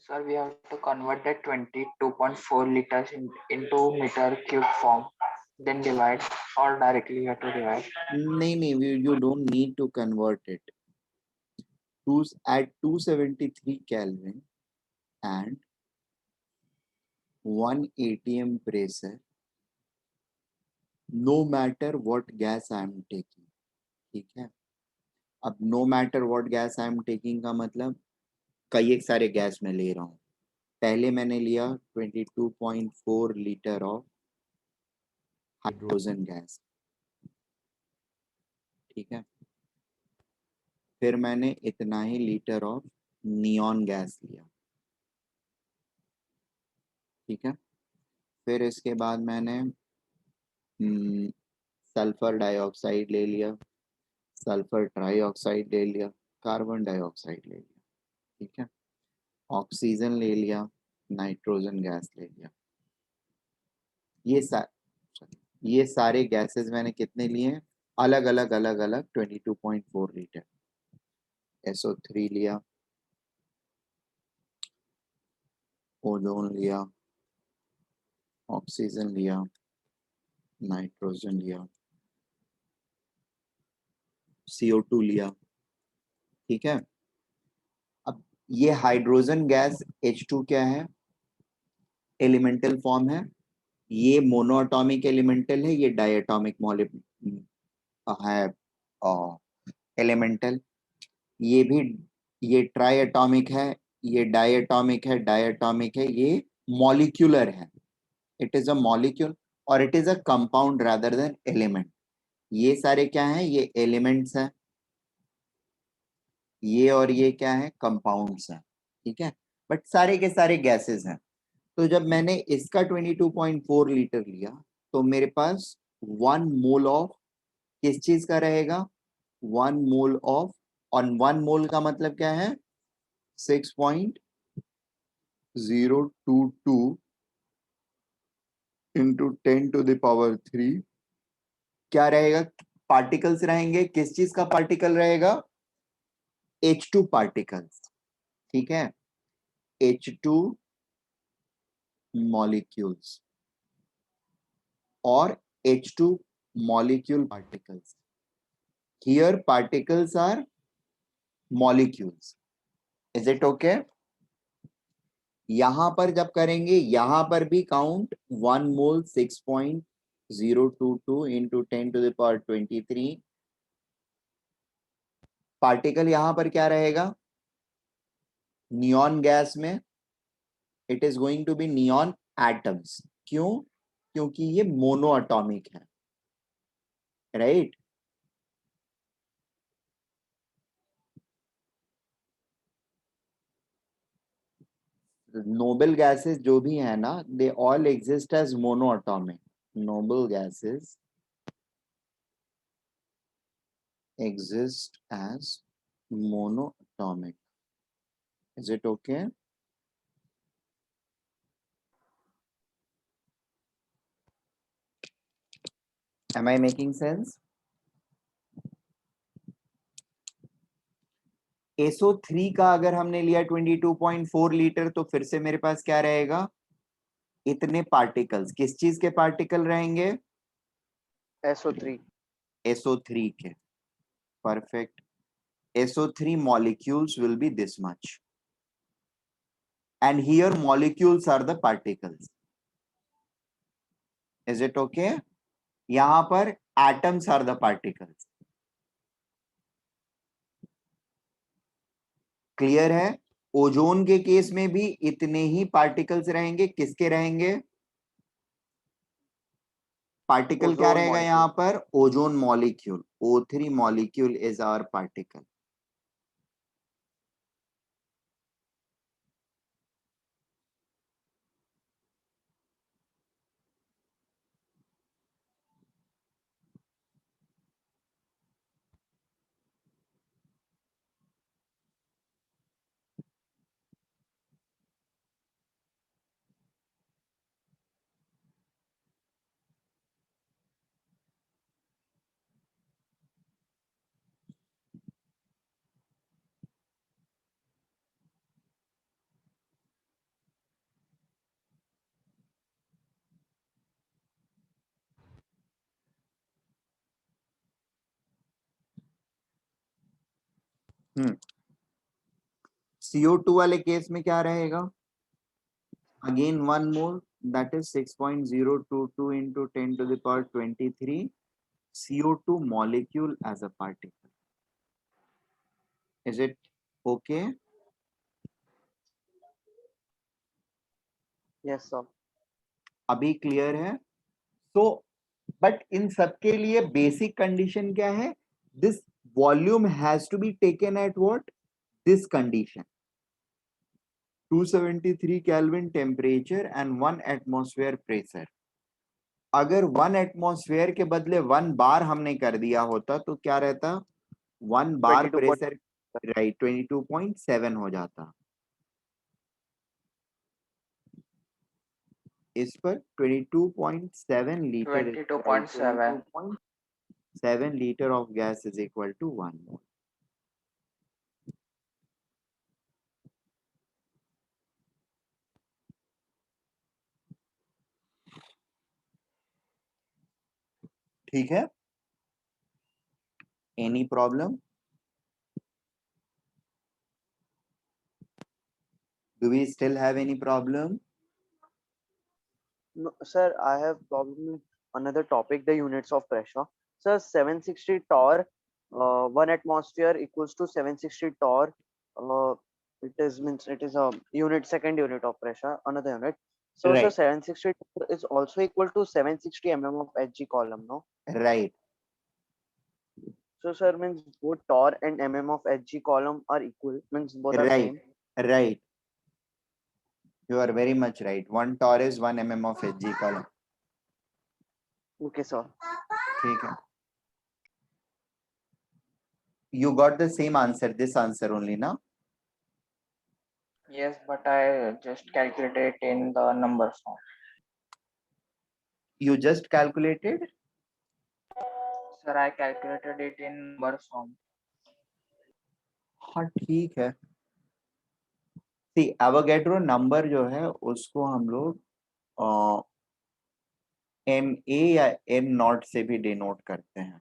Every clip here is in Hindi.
Sir, we have to convert that 22.4 liters into meter cube form, then divide, or directly you have to divide. नहीं, you don't need to convert it. At 273 Kelvin and 1 atm pressure, no matter what gas I am taking, ठीक है. अब no matter what gas I am taking का मतलब कई एक सारे गैस में ले रहा हूँ. पहले मैंने लिया 22.4 लीटर ऑफ हाइड्रोजन गैस, ठीक है. फिर मैंने इतना ही लीटर ऑफ नियॉन गैस लिया, ठीक है. फिर इसके बाद मैंने सल्फर डाइऑक्साइड ले लिया, सल्फर ट्राइऑक्साइड ले लिया, कार्बन डाइऑक्साइड ले लिया, ठीक है. ऑक्सीजन ले लिया, नाइट्रोजन गैस ले लिया. ये सारे गैसेस मैंने कितने लिए? अलग अलग 22.4 लीटर. SO3 लिया, ओजोन लिया, ऑक्सीजन लिया, नाइट्रोजन लिया, CO2 लिया, ठीक है. अब ये हाइड्रोजन गैस H2 क्या है? एलिमेंटल फॉर्म है. ये मोनोएटॉमिक एलिमेंटल है, ये डायटॉमिक है एलिमेंटल. ये ट्राई एटॉमिक है, ये डायटॉमिक है, डायटॉमिक है, ये मॉलिक्यूलर है. इट इज अ मॉलिक्यूल और it is a compound rather than element. ये सारे क्या हैं? ये एलिमेंट्स हैं. ये और ये क्या है? कंपाउंड्स हैं, ठीक है. बट सारे के सारे गैसेस हैं. तो जब मैंने इसका 22.4 लीटर लिया तो मेरे पास 1 मोल ऑफ किस चीज का रहेगा? 1 मोल ऑफ, और 1 मोल का मतलब क्या है? 6.022 इंटू 10⁻³ क्या रहेगा? पार्टिकल्स रहेंगे. किस चीज का पार्टिकल रहेगा? H2 पार्टिकल्स, ठीक है. H2 मॉलिक्यूल्स और H2 molecule particles. Here particles are molecules. Is it okay? यहां पर जब करेंगे, यहां पर भी काउंट 1 मोल 6.022 इंटू 10⁻23. पार्टिकल यहां पर क्या रहेगा? नियॉन गैस में it is going to be neon atoms. क्यों? क्योंकि ये मोनोएटॉमिक है, राइट. नोबल गैसेस जो भी है ना, they all exist as monoatomic. Noble gases exist as monoatomic. Is it okay? Am I making sense? SO3 का अगर हमने लिया 22.4 लीटर तो फिर से मेरे पास क्या रहेगा? इतने पार्टिकल्स. किस चीज के पार्टिकल रहेंगे? SO3 के. Perfect. SO3 molecules will be this much. And here molecules are the particles. Is it okay? यहां पर atoms are the particles. Clear है? ओजोन के केस में भी इतने ही पार्टिकल्स रहेंगे. किसके रहेंगे? पार्टिकल क्या रहेगा यहां पर? Ozone molecule. O3 molecule is our particle. CO2 वाले केस में क्या रहेगा? Again 1 mole, that is 6.022 into 10 to the power 23 CO2 molecule as a particle. Is it okay? Yes, sir. अभी क्लियर है? तो बट इन सबके लिए बेसिक कंडीशन क्या है? This volume has to be taken at what? This condition, 273 kelvin temperature and 1 atmosphere pressure. अगर 1 एटमॉस्फेयर के बदले 1 बार हमने कर दिया होता तो क्या रहता? 1 बार 22. प्रेशर, राइट, 22.7 हो जाता। इस पर 22.7 litre, 22.7 7 liter of gas is equal to 1 mole. ठीक है? Any problem? Do we still have any problem? No, sir, I have problem with another topic, the units of pressure. Sir, 760 torr, 1 atmosphere equals to 760 torr. It is means it is a unit, second unit of pressure, another unit. So, sir, Right. 760 is also equal to 760 mm of Hg column, no? Right. So, sir, means both torr and mm of Hg column are equal, means both are Right. same. Right. You are very much right. 1 torr is 1 mm of Hg column. Okay, sir. ठीक है? You got the same answer, this answer only, na? Yes, but I just calculated it in the number form. You just calculated? Sir, I calculated it in number form. हाँ ठीक है। See, Avogadro number जो है उसको हम लोग MA या M नॉट से भी डिनोट करते हैं।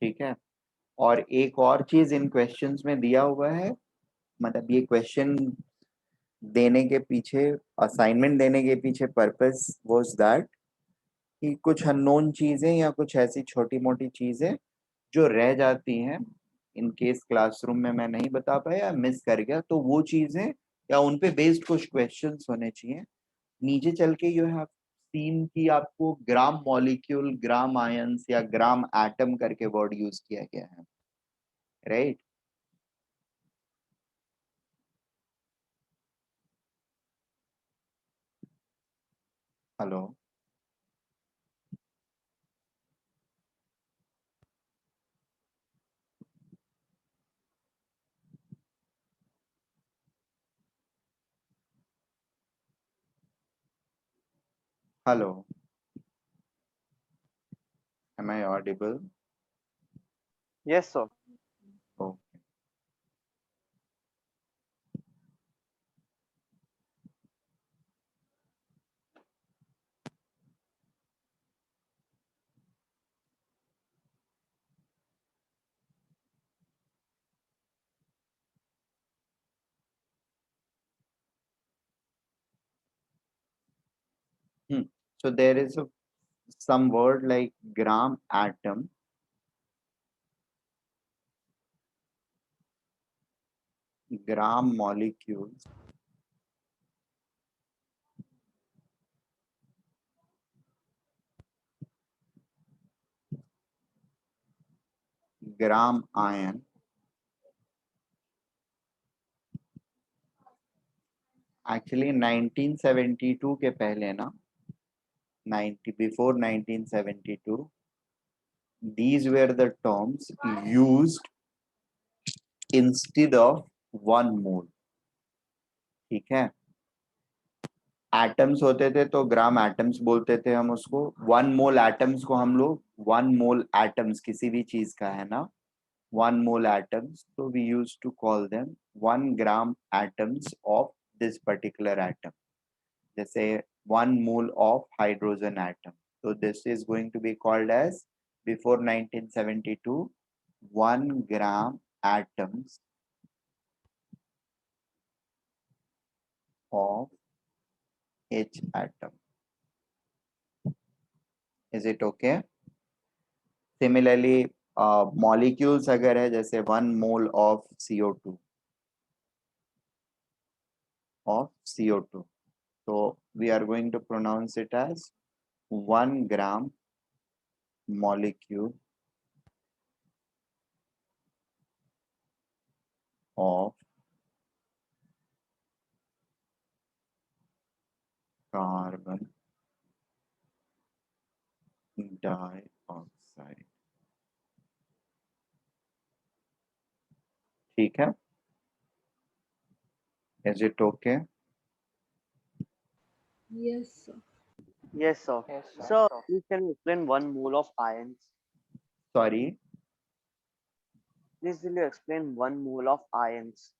ठीक है? और एक और चीज इन क्वेश्चंस में दिया हुआ है, मतलब ये क्वेश्चन देने के पीछे, असाइनमेंट देने के पीछे पर्पस वाज दैट कि कुछ अननोन चीजें या कुछ ऐसी छोटी मोटी चीजें जो रह जाती हैं, इन केस क्लासरूम में मैं नहीं बता पाया या मिस कर गया, तो वो चीजें या उन पे बेस्ड कुछ क्वेश्चंस होने चाहिए। नीचे चल के यू हैव सीन कि आपको ग्राम मॉलिक्यूल, ग्राम आयंस या ग्राम एटम करके वर्ड यूज किया गया है, right? Hello, hello, am I audible? Yes, sir. Oh. So there is some word like gram atom, gram molecule, gram ion. Actually 1972 के पहले ना, 90 before 1972, these were the terms used instead of 1 mole. ठीक है? एटम्स होते थे तो ग्राम एटम्स बोलते थे हम उसको। 1 मोल एटम्स को हम लोग 1 मोल एटम्स किसी भी चीज का है ना, 1 mole atoms, so we used to call them 1 gram atoms of this particular atom. जैसे 1 mole of hydrogen atom, so this is going to be called as, before 1972, 1 gram atoms of each atom. Is it okay? Similarly, molecules अगर है जैसे 1 mole of CO2 of CO2, so we are going to pronounce it as 1 gram molecule of carbon dioxide. ठीक है? Is it okay? Yes, sir. Yes, sir. Yes, sir. Sir, please can you explain 1 mole of ions? Sorry, Please will you explain 1 mole of ions?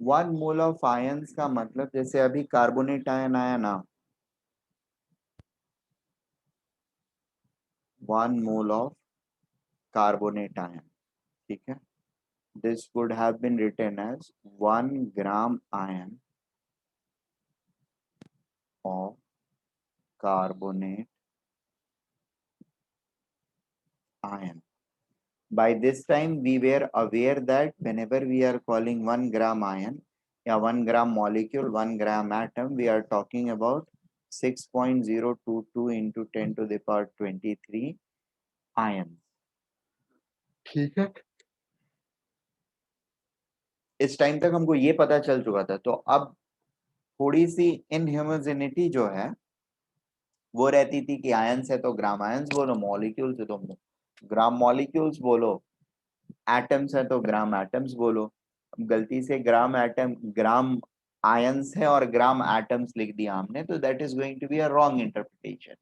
1 mole of ions का मतलब जैसे अभी कार्बोनेट आयन आया ना, 1 mole of carbonate ion, ठीक है? This would have been written as 1 gram ion of carbonate ion. By this time, we were aware that whenever we are calling 1 gram ion, yeah, 1 gram molecule, 1 gram atom, we are talking about 6.022 into 10 to the power 23 ions. ठीक है? इस टाइम तक हमको ये पता चल चुका था, तो अब थोड़ी सी इनहोमोजेनिटी जो है वो रहती थी कि आयंस है तो ग्राम आयंस बोलो, मॉलिक्यूल्स है तो ग्राम मॉलिक्यूल्स बोलो, एटम्स है तो ग्राम एटम्स बोलो. अब गलती से ग्राम एटम ग्राम आयंस है और ग्राम एटम्स लिख दिया हमने, तो that is going to be a wrong interpretation,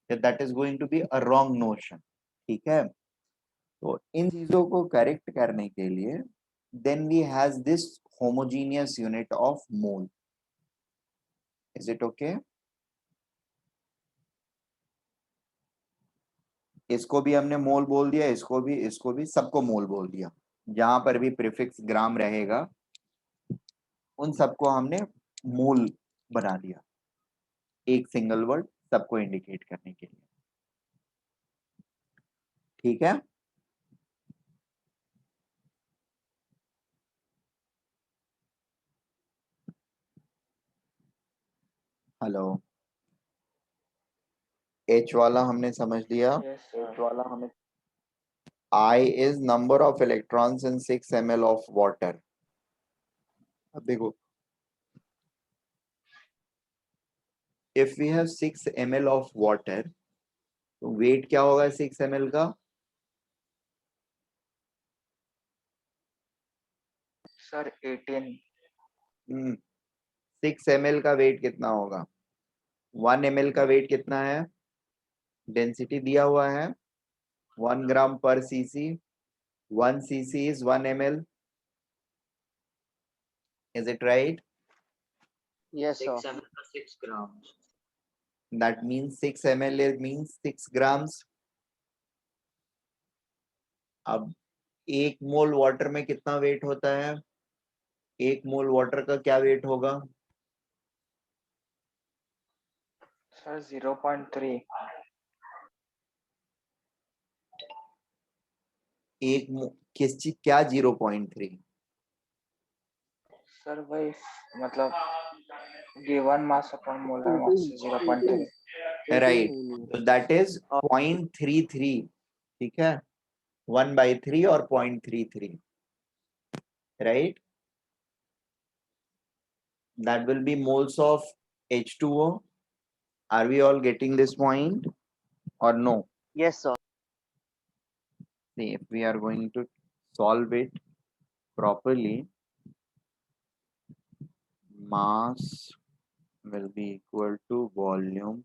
that is going to be a wrong notion. ठीक है? तो इन चीजों को करेक्ट करने के लिए then we has this homogeneous unit of mole. Is it okay? इसको भी हमने मोल बोल दिया, इसको भी सबको मोल बोल दिया. जहां पर भी प्रीफिक्स ग्राम रहेगा उन सबको हमने मोल बना दिया, एक सिंगल वर्ड सबको इंडिकेट करने के लिए. ठीक है? हेलो, एच वाला हमने समझ लिया. Yes, sir. I is number of electrons in 6 ml of water. अब देखो, if we have 6 ml of water, तो वेट क्या होगा 6 ml का? Sir, 18. 6 ml का वेट कितना होगा? 1 ml का वेट कितना है? डेंसिटी दिया हुआ है 1 ग्राम per CC. 1 cc is 1 ml. Is it right? Yes, sir. 6 grams. That means 6 ml means 6 grams. अब 1 मोल वाटर में कितना वेट होता है? 1 मोल वाटर का क्या वेट होगा? Sir, 0.3. किस चीज क्या 0.3? Sir, वही मतलब given mass upon molar mass is 0.3. Right, तो दैट इज 0.33. ठीक है? 1/3 और 0.33, right? That will be moles of H2O. Are we all getting this point or no? Yes, sir. See, if we are going to solve it properly, mass will be equal to volume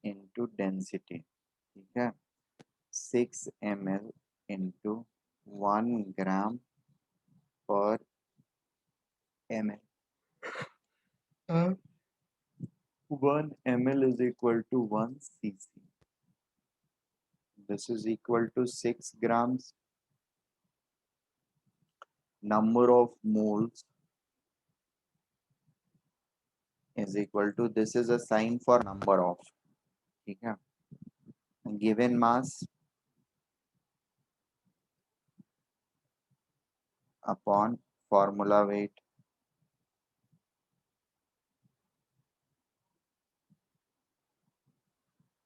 into density. ठीक है? 6 ml into 1 gram per ml. 1 ml is equal to 1 cc. This is equal to 6 grams. number of moles is equal to, this is a sign for number of, ठीक है, given mass upon formula weight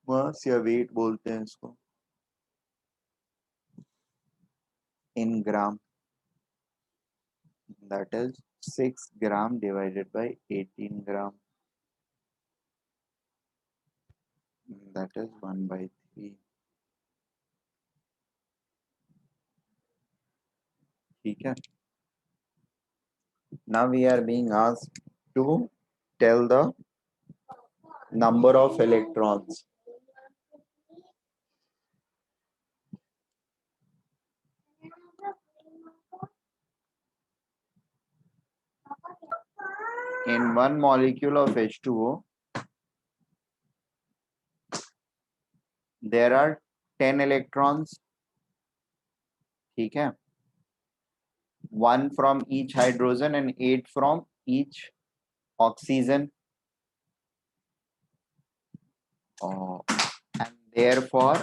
mass या weight बोलते हैं इसको in gram, that is 6 gram divided by 18 gram, that is 1/3, ठीक है. Now we are being asked to tell the number of electrons. In one molecule of H2O, there are 10 electrons, ठीक है, 1 from each hydrogen and 8 from each oxygen. And therefore,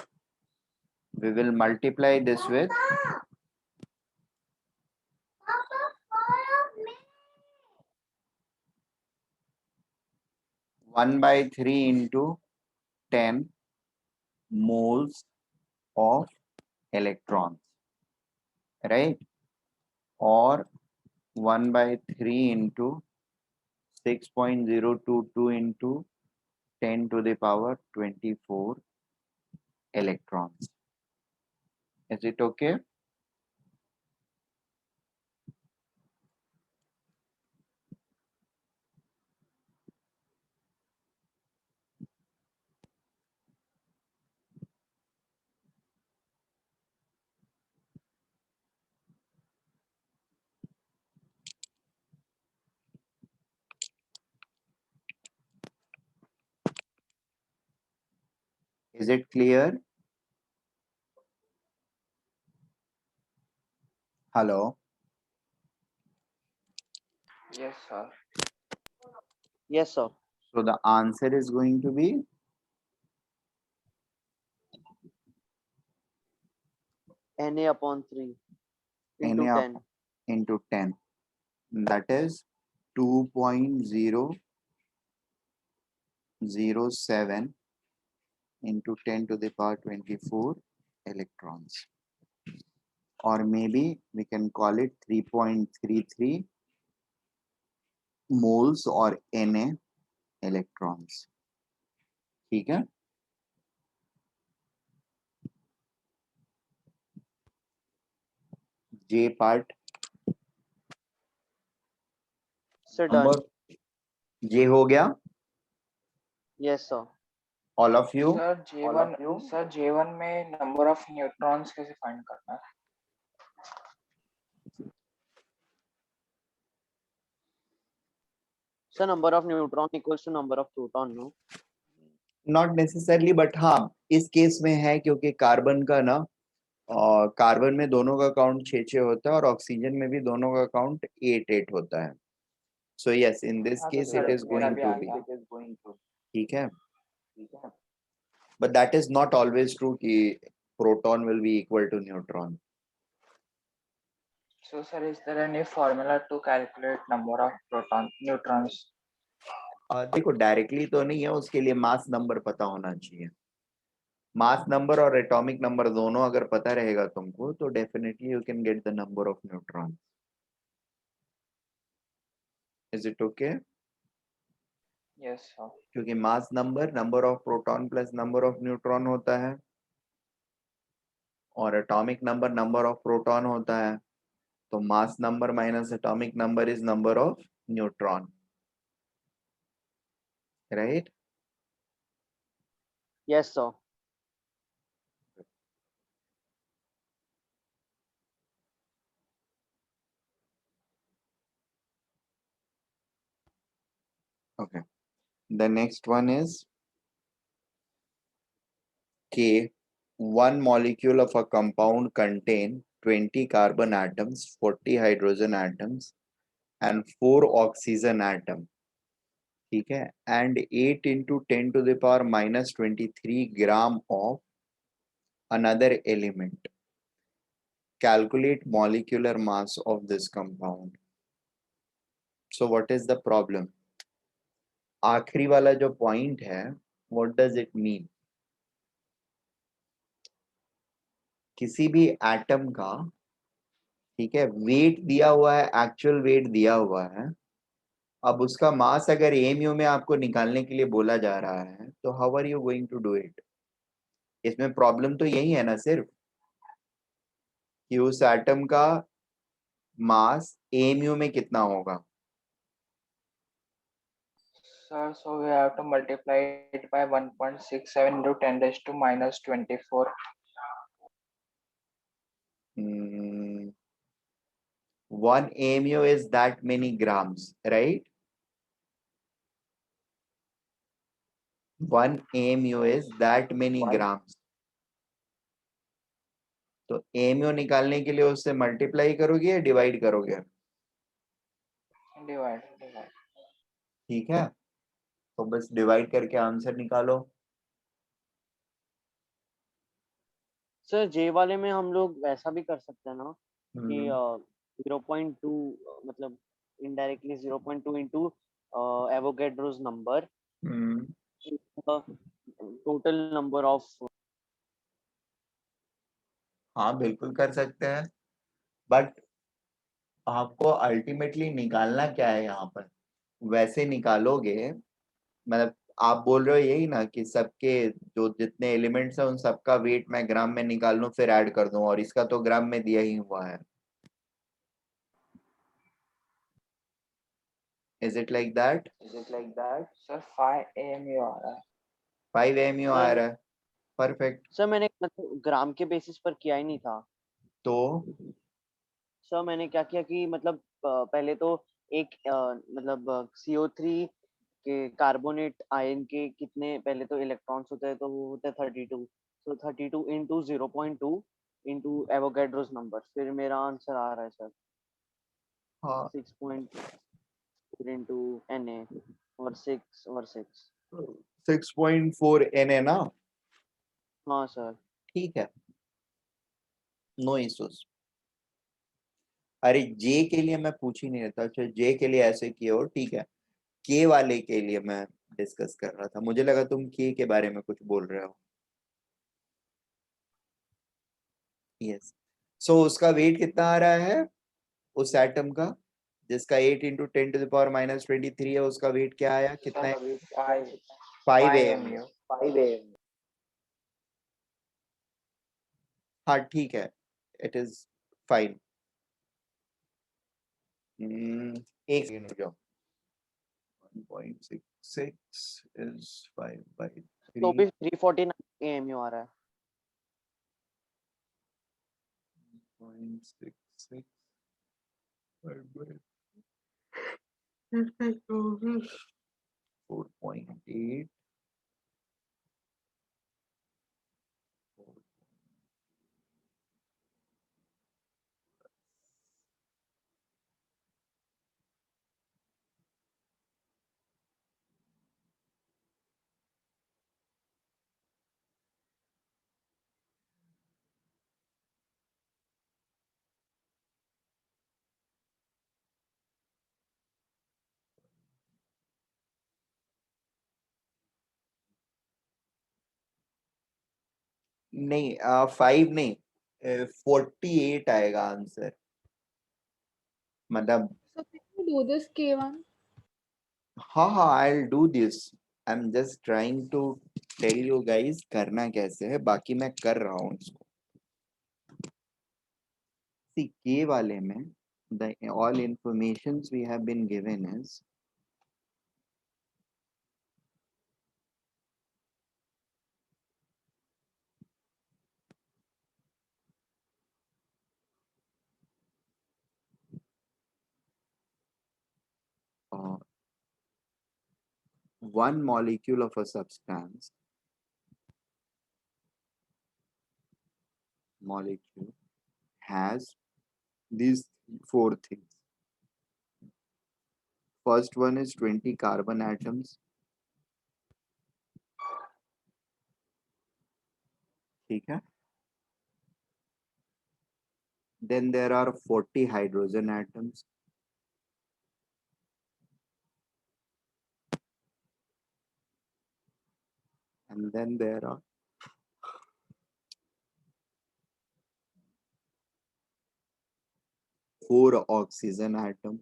we will multiply this with 1/3 into 10 moles of electrons, right? Or 1/3 into 6.022 into 10 to the power 24 electrons. Is it okay? Is it clear? Hello? Yes, sir. Yes, sir. So the answer is going to be Na upon 3 into Na 10. into 10. That is 2.007 into 10 to the power 24 electrons. Or maybe we can call it 3.33 moles or Na electrons. ठीक है? J part Sir, done. number J हो गया. Yes, sir. All of you. Sir J1 में नंबर ऑफ न्यूट्रॉन्स कैसे फाइंड करना है? So number of neutron equals to number of proton, no? Not necessarily, but हाँ इस केस में है क्योंकि कार्बन का ना कार्बन में दोनों का काउंट 6 होता है और ऑक्सीजन में भी दोनों का काउंट 8 होता है. सो यस, इन दिस हाँ, तो केस सर इट इज मेरा गोइंग भी टू आ बी, गया। ठीक है. But that is not always true कि proton will be equal to neutron. So sir, is there any formula to calculate number of neutrons? देखो डायरेक्टली तो नहीं है, उसके लिए मास नंबर पता होना चाहिए. मास नंबर और एटॉमिक नंबर दोनों अगर पता रहेगा तुमको तो definitely you can get the number of neutron. Is it okay? Yes, sir. क्योंकि mass number number of proton plus number of neutron होता है और atomic number number of proton होता है. तो mass number minus atomic number is number of neutron, right? Yes, sir. Okay. The next one is K. One molecule of a compound contain 20 carbon atoms, 40 hydrogen atoms, and 4 oxygen atom. ठीक है, and 8 into 10 to the power minus 23 gram of another element. Calculate molecular mass of this compound. So what is the problem? आखिरी वाला जो point है, what does it mean? किसी भी एटम का, ठीक है, वेट दिया हुआ है, एक्चुअल वेट दिया हुआ है, अब उसका मास अगर एमयू में आपको निकालने के लिए बोला जा रहा है, तो how are you going to do it? इसमें प्रॉब्लम तो यही है ना सिर्फ, कि उस एटम का मास एमयू में कितना होगा. Sir, so we have to multiply it by 1.67 into 10 raised to minus 24. 1 AMU is that many grams, right? 1 AMU is that many grams. तो AMU निकालने के लिए उससे मल्टीप्लाई करोगे या डिवाइड करोगे? Divide. ठीक है, तो बस डिवाइड करके आंसर निकालो. सर जे वाले में हम लोग वैसा भी कर सकते हैं ना कि हम्म, 0.2 मतलब indirectly 0.2 into Avogadro's number total number of. हाँ बिल्कुल कर सकते हैं, बट आपको अल्टीमेटली निकालना क्या है यहाँ पर? वैसे निकालोगे, मतलब आप बोल रहे हो यही ना कि सबके जो जितने एलिमेंट्स हैं उन सबका वेट मैं ग्राम में निकाल लूं फिर ऐड कर दूं, और इसका तो ग्राम में दिया ही हुआ है. Is it like that? Sir, 5 AMU आ रहा है. 5 AMU आ रहा है, परफेक्ट. सर मैंने मतलब ग्राम के बेसिस पर किया ही नहीं था. तो सर मैंने क्या किया कि मतलब पहले तो एक मतलब CO3 के कार्बोनेट आयन के कितने पहले तो इलेक्ट्रॉन्स होते हैं, तो वो होते हैं 32. सो 32 इंटू 0.2 इंटू एवोगैड्रोस नंबर, फिर मेरा आंसर आ रहा है सर हाँ 6.4 इंटू Na और 6. 6.4 Na ना, हाँ सर. ठीक है, नो इश्यूज. अरे जे के लिए मैं पूछ ही नहीं रहा था. अच्छा जे के लिए ऐसे किए हो, ठीक है. के वाले के लिए मैं डिस्कस कर रहा था, मुझे लगा तुम के बारे में कुछ बोल रहे हो. यस, सो उसका वेट कितना आ रहा है उस एटम का जिसका 8 into 10 to the power minus 23 है, उसका वेट क्या आया, कितना है? Sir, 5 5 AMU. AM. हाँ ठीक है, इट इज फाइन. एक सेकंड रुक जाओ. 1.66 is 5 by तो 3. भी 349 AMU आ रहा है. 0.66 divided by 4.8. नहीं 5 नहीं, 48 आएगा आंसर. मतलब So can you do this K1? हाँ हाँ, I'll do this. I'm just trying to tell you guys करना कैसे है, बाकी मैं कर रहा हूँ इसको. See, K वाले में the all informations we have been given is one molecule of a substance, molecule has these four things. First one is 20 carbon atoms. ठीक है. Then there are 40 hydrogen atoms. And then there are 4 oxygen atoms.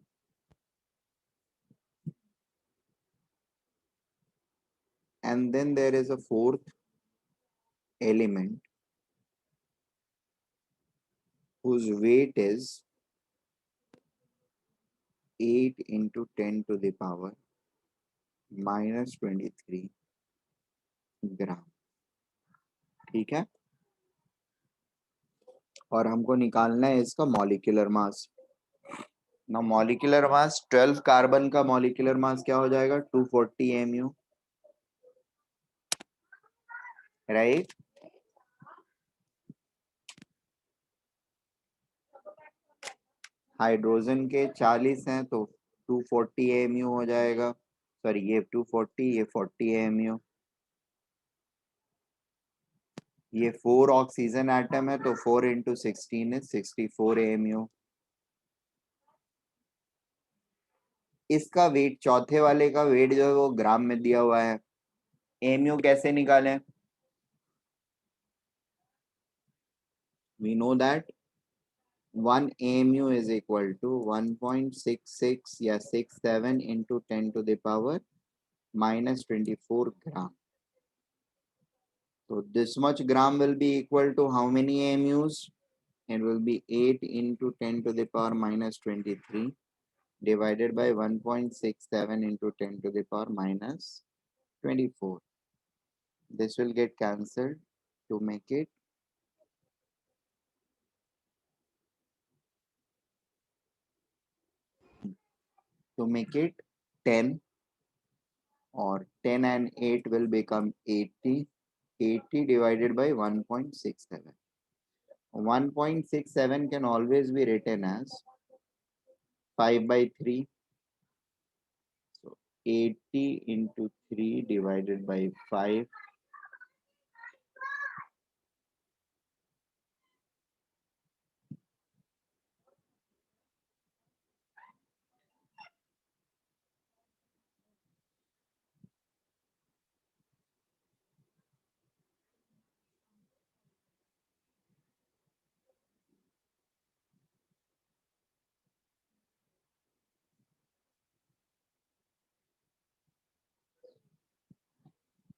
And then there is a fourth element whose weight is 8 into 10 to the power minus 23 ग्राम. ठीक है. और हमको निकालना है इसका मॉलिक्यूलर मास. ना मॉलिक्यूलर मास 12 कार्बन का मॉलिक्यूलर मास क्या हो जाएगा 240 mu, राइट. हाइड्रोजन के 40 हैं तो 240 mu हो जाएगा. सॉरी ये 240 ये 40 mu. ये 4 ऑक्सीजन एटम है तो 4 into 16 is 64 mu. इसका वेट चौथे वाले का वेट जो है वो ग्राम में दिया हुआ है. mu कैसे निकालें? We know that 1 mu is equal to 1.66 या 67 into 10 to the power minus 24 gram. So this much gram will be equal to how many mus? It will be 8 into 10 to the power minus 23 divided by 1.67 into 10 to the power minus 24. This will get cancelled to make it to make it 10, or 10 and 8 will become 80. 80 divided by 1.67. 1.67 can always be written as 5 by 3. So 80 into 3 divided by 5.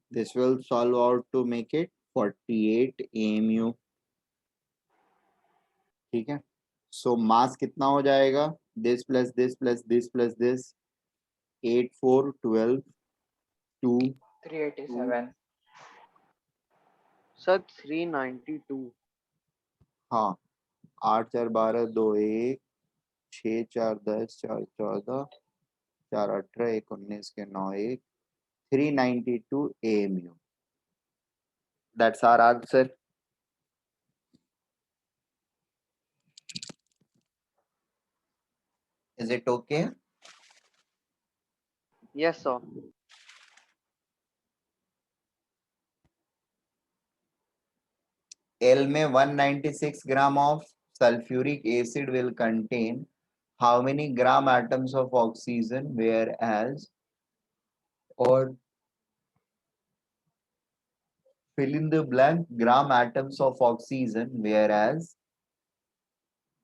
This will solve out to make it 48 mu. ठीक है. So mass कितना हो जाएगा? This plus this plus this plus this 8 4 12 2 387. Sir, 392. हाँ 8 4 12 2 1 6 4 10 4 14 4 18 1 19 के 9 1 392 AMU. That's our answer. Is it okay? Yes, sir. L में 196 gram of sulfuric acid will contain how many gram atoms of oxygen, whereas, or fill in the blank gram atoms of oxygen, whereas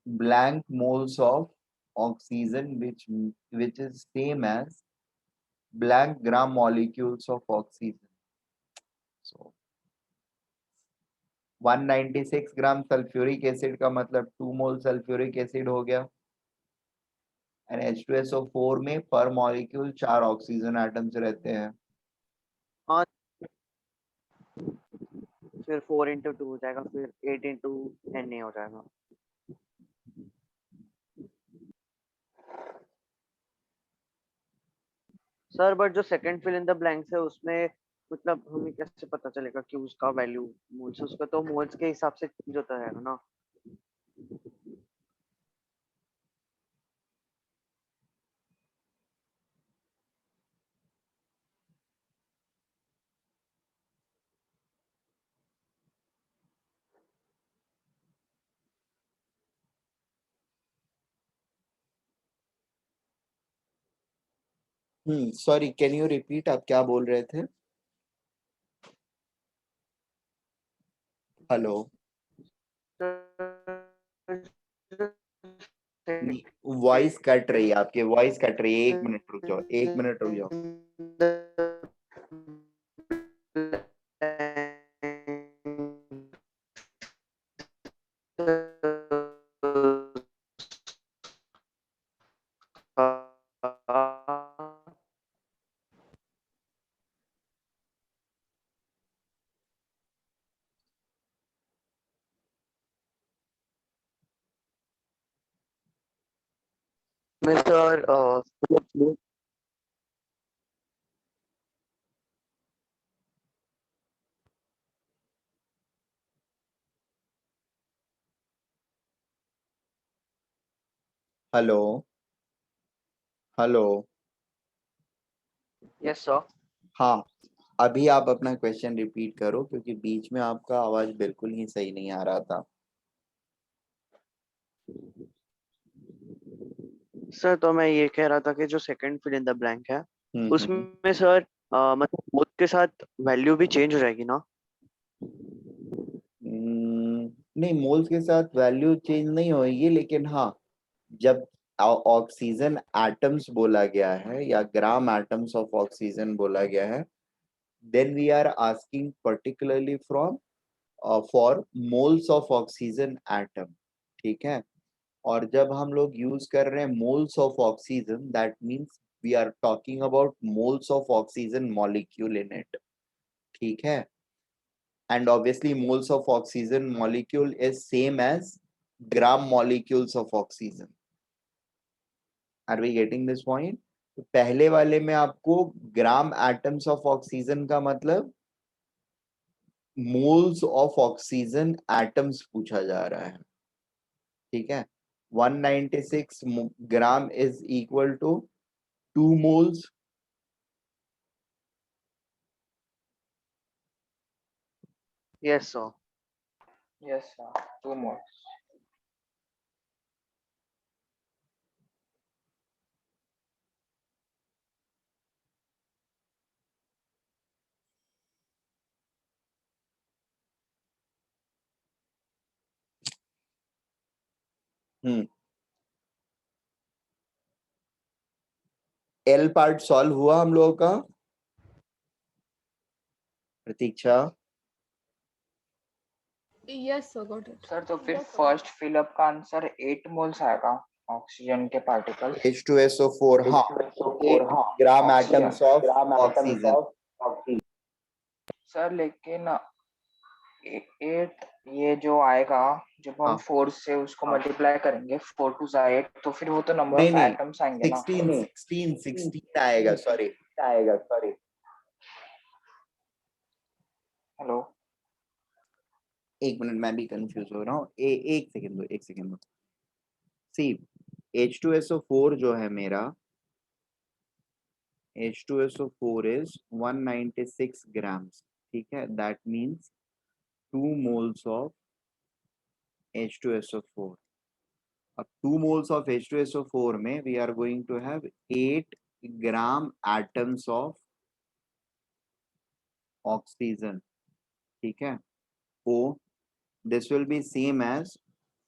blank moles of oxygen, which is same as blank gram molecules of oxygen. So 196 gram sulphuric acid का मतलब 2 मोल सल्फ्यूरिक एसिड हो गया. एंड H2SO4 में पर मॉलिक्यूल 4 ऑक्सीजन एटम्स रहते हैं. हाँ, फिर 4 into 2 हो जाएगा, फिर 8 into Na हो जाएगा. सर बट जो second fill in the blanks है उसमें मतलब हमें कैसे पता चलेगा कि उसका वैल्यू मोल्स, उसका तो मोल्स के हिसाब से चेंज होता है ना. सॉरी, कैन यू रिपीट, आप क्या बोल रहे थे? हेलो। वॉइस कट रही है, आपकी वॉइस कट रही है, 1 मिनट रुक जाओ, 1 मिनट रुक जाओ। Mr. Hello hello. Yes, sir. हाँ, अभी आप अपना क्वेश्चन रिपीट करो, क्योंकि बीच में आपका आवाज बिल्कुल ही सही नहीं आ रहा था। सर तो मैं ये कह रहा था कि जो second fill in the blank है हम्म। उसमें सर मतलब बोथ के साथ वैल्यू भी चेंज हो जाएगी ना? नहीं, मोल्स के साथ वैल्यू चेंज नहीं होगी, लेकिन हाँ, जब ऑक्सीजन एटम्स बोला गया है या ग्राम एटम्स ऑफ ऑक्सीजन बोला गया है, then we are asking particularly from four moles of oxygen atom. ठीक है, और जब हम लोग यूज कर रहे हैं moles of oxygen, that means we are talking about moles of oxygen molecule in it. ठीक है, and obviously moles of oxygen molecule is same as gram molecules of oxygen. Are we getting this point? तो पहले वाले में आपको ग्राम एटम्स ऑफ ऑक्सीजन का मतलब मोल्स ऑफ ऑक्सीजन एटम्स पूछा जा रहा है। ठीक है, 196 gram is equal to 2 moles. Yes, sir. Yes, sir. 2 more. हम्म, एल पार्ट सॉल्व हुआ हम लोगों का? Pratiksha? Yes, sir, got it. Sir तो फिर फर्स्ट फिलअप का आंसर 8 मोल्स आएगा ऑक्सीजन के पार्टिकल्स। H2SO4, हाँ, 8 gram atoms of oxygen. Sir लेकिन 8 ये जो आएगा, जब हम हाँ, 4 से उसको मल्टीप्लाई करेंगे, 4 टू 8, तो फिर वो तो नंबर नहीं ऑफ नहीं, एटम्स आएंगे ना। 16 आएगा, सॉरी। हेलो। 1 मिनट, मैं भी कंफ्यूज हो रहा हूँ, एक सेकंड दो, 1 सेकंड दो। सी, H2SO4 जो है मेरा, H2SO4 इज 196 ग्राम्स। ठीक है, that means 2 moles of H2SO4। अब 2 मोल्स ऑफ H2SO4 में we are going to have 8 gram atoms of oxygen. ठीक है, ओ this will be same as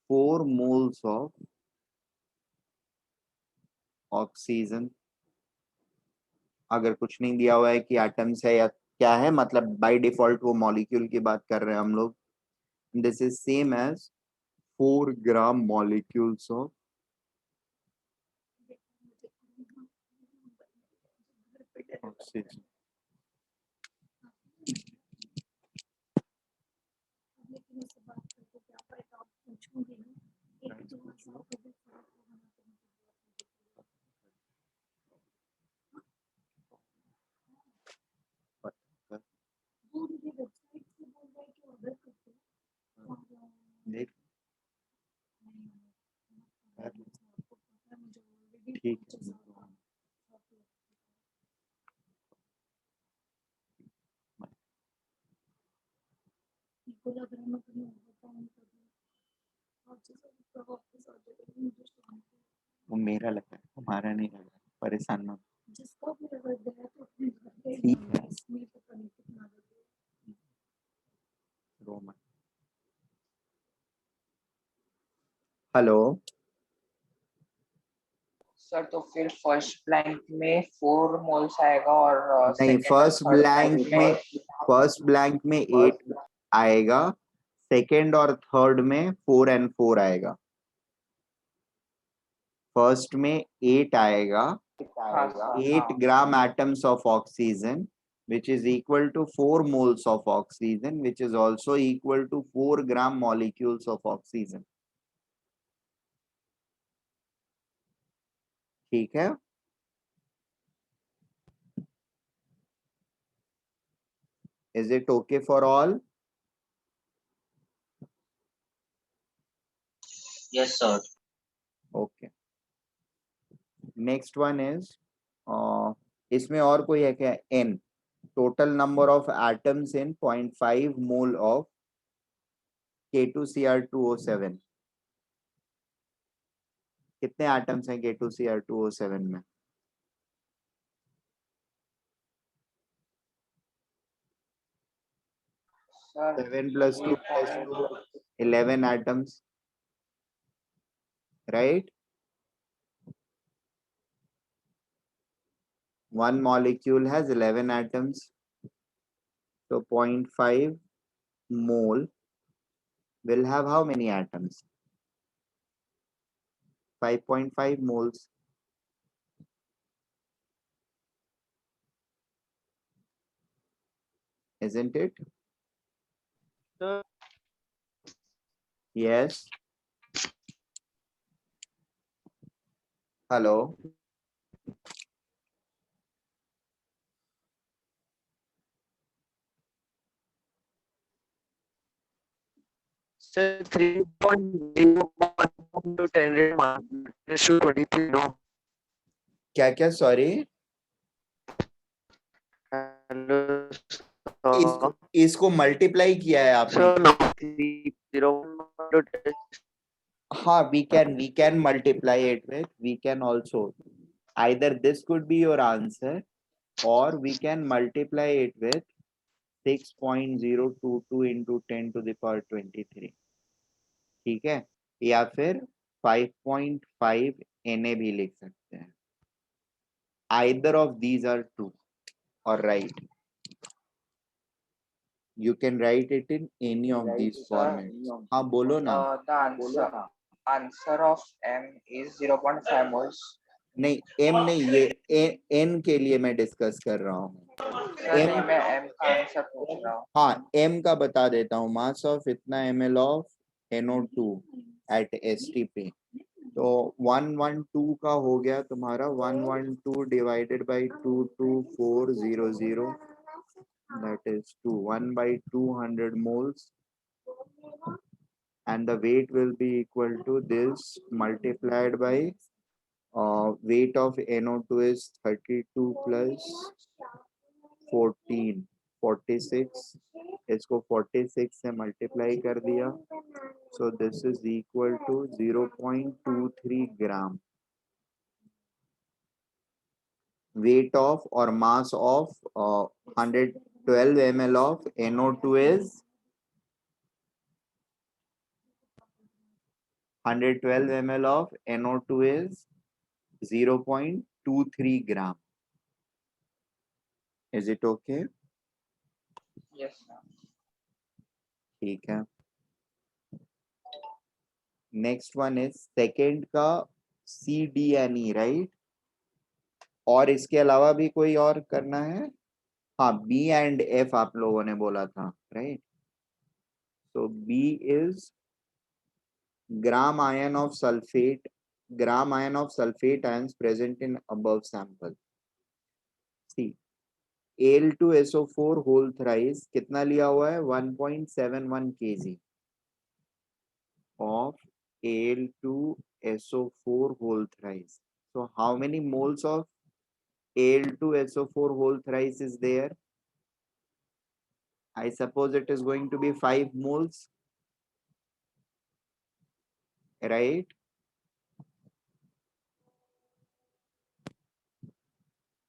4 moles of oxygen। अगर कुछ नहीं दिया हुआ है कि एटम्स है या क्या है, मतलब बाय डिफॉल्ट वो मॉलिक्यूल की बात कर रहे हैं हम लोग। This is same as 4 gram molecules of oxygen. देख, ठीक है। वो मेरा लगा है, तुम्हारा नहीं लगा, परेशान मत। ठीक है, रो मत। हेलो, सर तो फिर फर्स्ट ब्लैंक में 4 मोल्स आएगा और नहीं, सेकंड और थर्ड ब्लैंक में फर्स्ट ब्लैंक में 8 आएगा, सेकंड और थर्ड में 4 and 4 आएगा। फर्स्ट में 8 आएगा, हाँ sir 8 gram atoms of oxygen, which is equal to 4 moles of oxygen, which is also equal to 4 gram molecules of oxygen. ठीक है, is it okay for all? Yes, sir. Okay. Next one is इसमें और कोई है क्या? n, total number of atoms in 0.5 mole of K2Cr2O7. कितने एटम्स हैं K2Cr2O7 में? Sir 7 plus 2 plus 2, 11 atoms, right? One molecule has 11 atoms, so 0.5 mole will have how many atoms? 5.5 moles. Isn't it? Sir, Yes. Hello. sir, 3.01 to 10 minus to 23, no? क्या क्या? Sorry. Hello, इसको इसको मल्टीप्लाई किया है आपने? sir, no, 3.01 to 10. हाँ, we can multiply it with, we can also, either this could be your answer or we can multiply it with 6.022 into 10 to the power 23. ठीक है, या फिर 5.5 Na भी लिख सकते हैं. Either of these are true or right. You can write it in any of these formats. हाँ बोलो ना. the answer of M is 0.5 moles. नहीं, m नहीं, ये n के लिए मैं डिस्कस कर रहा हूँ. सर नहीं, मैं M का आंसर पूछ रहा हूँ. हाँ, m का बता देता हूँ. मास ऑफ इतना ml of NO2 at STP. तो 112 का हो गया तुम्हारा 112 divided by 22400, that is 2, 1 by 200 moles, and the weight will be equal to this multiplied by weight of NO2 is 32 plus 14, 46. इसको 46 से मल्टीप्लाई कर दिया, so this is equal to 0.23 gram. Weight of or mass of 112 ml of NO2 is 112 ml of NO2 is 0.23 gram. Is it okay? Yes sir. ठीक है. नेक्स्ट वन इज सेकेंड का CDNE, राइट? और इसके अलावा भी कोई और करना है? हाँ, B and F आप लोगों ने बोला था, right? So B is gram ion of sulfate ions present in above sample. See, Al2SO4 whole thrice कितना लिया हुआ है? 1.71 kg of Al2 SO4 whole thrice. So how many moles of Al2SO4 whole thrice is there? I suppose it is going to be 5 moles, right?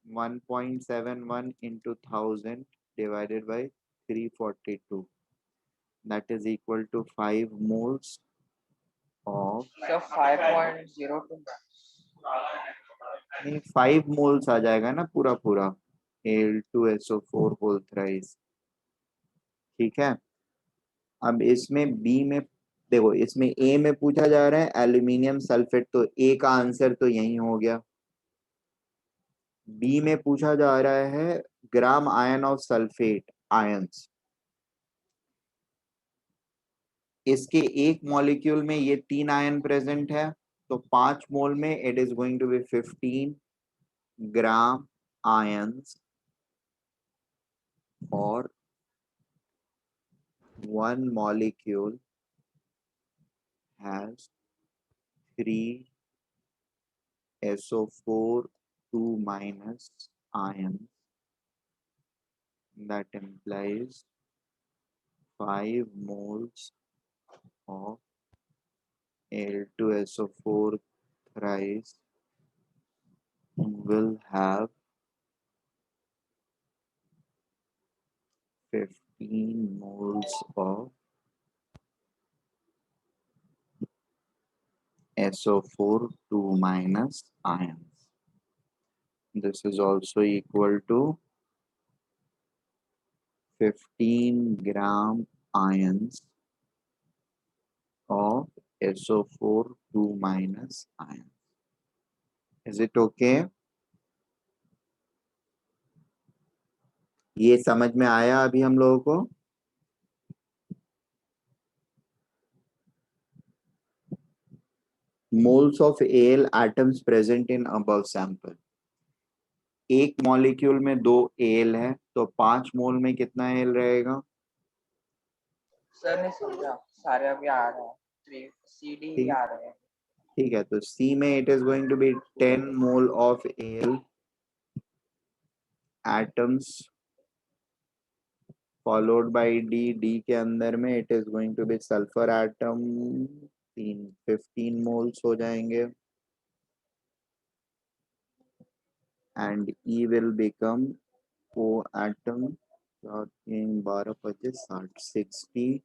One 1.71 into 1000 divided by 342. That is equal to 5 moles of, So 5.02. नहीं 5 moles आ जाएगा ना पूरा पूरा Al2SO4 whole thrice. ठीक है, अब इसमें बी में देखो, इसमें ए में पूछा जा रहा है एल्यूमिनियम सल्फेट, तो ए का आंसर तो यही हो गया। बी में पूछा जा रहा है ग्राम आयन ऑफ सल्फेट आयंस, इसके एक मॉलिक्यूल में ये 3 आयन प्रेजेंट है, तो 5 मोल में it is going to be 15 gram ions, और 1 molecule has 3 SO4 2 minus ions. That implies 5 moles of Al2SO4 thrice will have 15 moles of SO4 2 minus ions. This is also equal to 15 gram ions of SO4 2 minus ions. Is it okay? ये समझ में आया अभी हम लोगों को? Moles of Al atoms present in above sample. एक मॉलिक्यूल में 2 Al है, तो 5 मोल में कितना Al रहेगा? सर ने समझा, सारे अभी आ रहे हैं, 3 CD ही आ रहे हैं। ठीक है, तो C में it is going to be 10 mole of Al atoms followed by D. D के अंदर में it is going to be sulphur atom 15 moles हो जाएंगे, and E will become O atom 60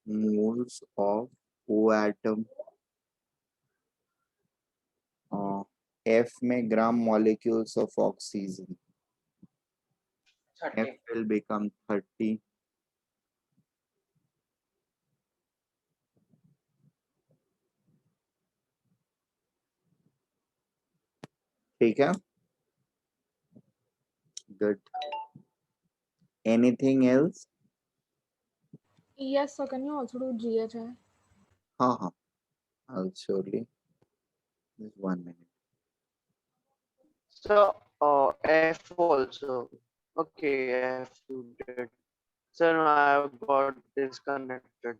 moles of O atom. F में gram molecules of oxygen, F 30। will become 30. ठीक है, good. Anything else? Yes, sir. Can you also do GHI? हाँ हाँ, I'll surely. Just 1 minute. So, F also. Okay, F you did. Sir, no, I got disconnected.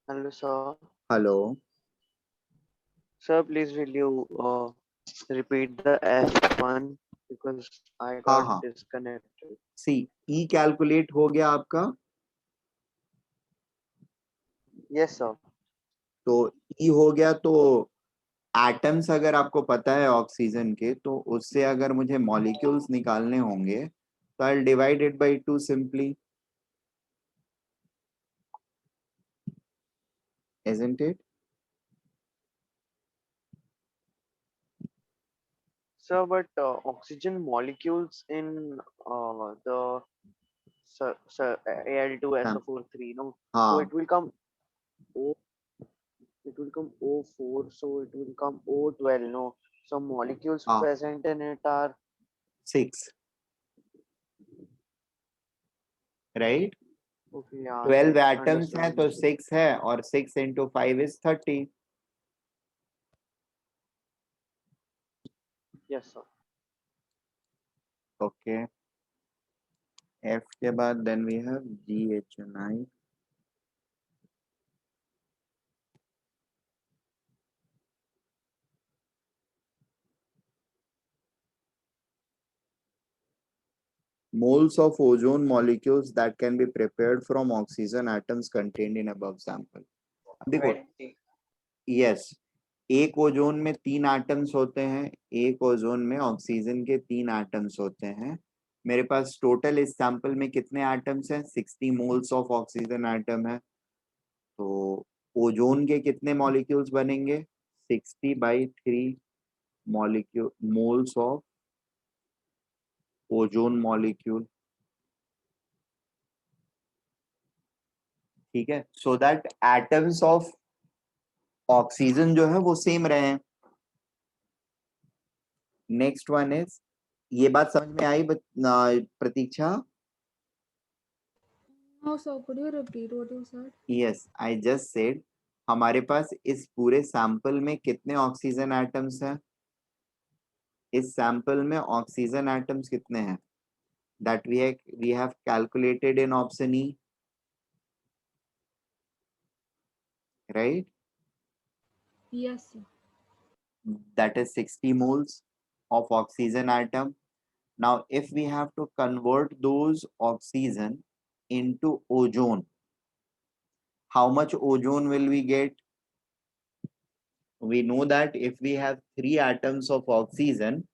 Hello, sir. Hello. Sir, please will you repeat the F1 because I हाँ got हाँ, disconnected. see, E calculate हो गया आपका, Yes, sir. तो E हो गया, तो एटम्स अगर आपको पता है ऑक्सीजन के, तो उससे अगर मुझे मॉलिक्यूल्स निकालने होंगे तो I divide it bye 2 simply, isn't it? Sir, but oxygen molecules in the Al2SO4 3, no? So हाँ it will come O, it will come O4, so it will come O12, no? Some molecules हाँ, present in it are 6, right? okay, yeah, 12 sir. Atoms हैं Understood. तो 6 है, और 6 into 5 is 30. Yes, sir. Okay, F के बाद then we have GHNI. moles of ozone molecules that can be prepared from oxygen atoms contained in above sample. अब देखो 20. यस, एक ओजोन में 3 एटम्स होते हैं, एक ओजोन में ऑक्सीजन के 3 एटम्स होते हैं। मेरे पास टोटल इस सैंपल में कितने एटम्स हैं? 60 मोल्स ऑफ ऑक्सीजन एटम है। तो ओजोन के कितने मॉलिक्यूल्स बनेंगे? 60/3 molecule moles of ozone molecule. ठीक है, so that atoms of oxygen जो है वो सेम रहे। नेक्स्ट वन इज, ये बात समझ में आई प्रतीक्षा? No, sir. Could you repeat what you said? Yes, I just said हमारे पास इस पूरे सैंपल में कितने ऑक्सीजन एटम्स हैं? इस सैंपल में ऑक्सीजन एटम्स कितने हैं? That we have calculated in option E, right? Yes, sir. That is 60 moles of oxygen atom. Now, if we have to convert those oxygen into ozone, how much ozone will we get? We know that if we have 3 atoms of oxygen,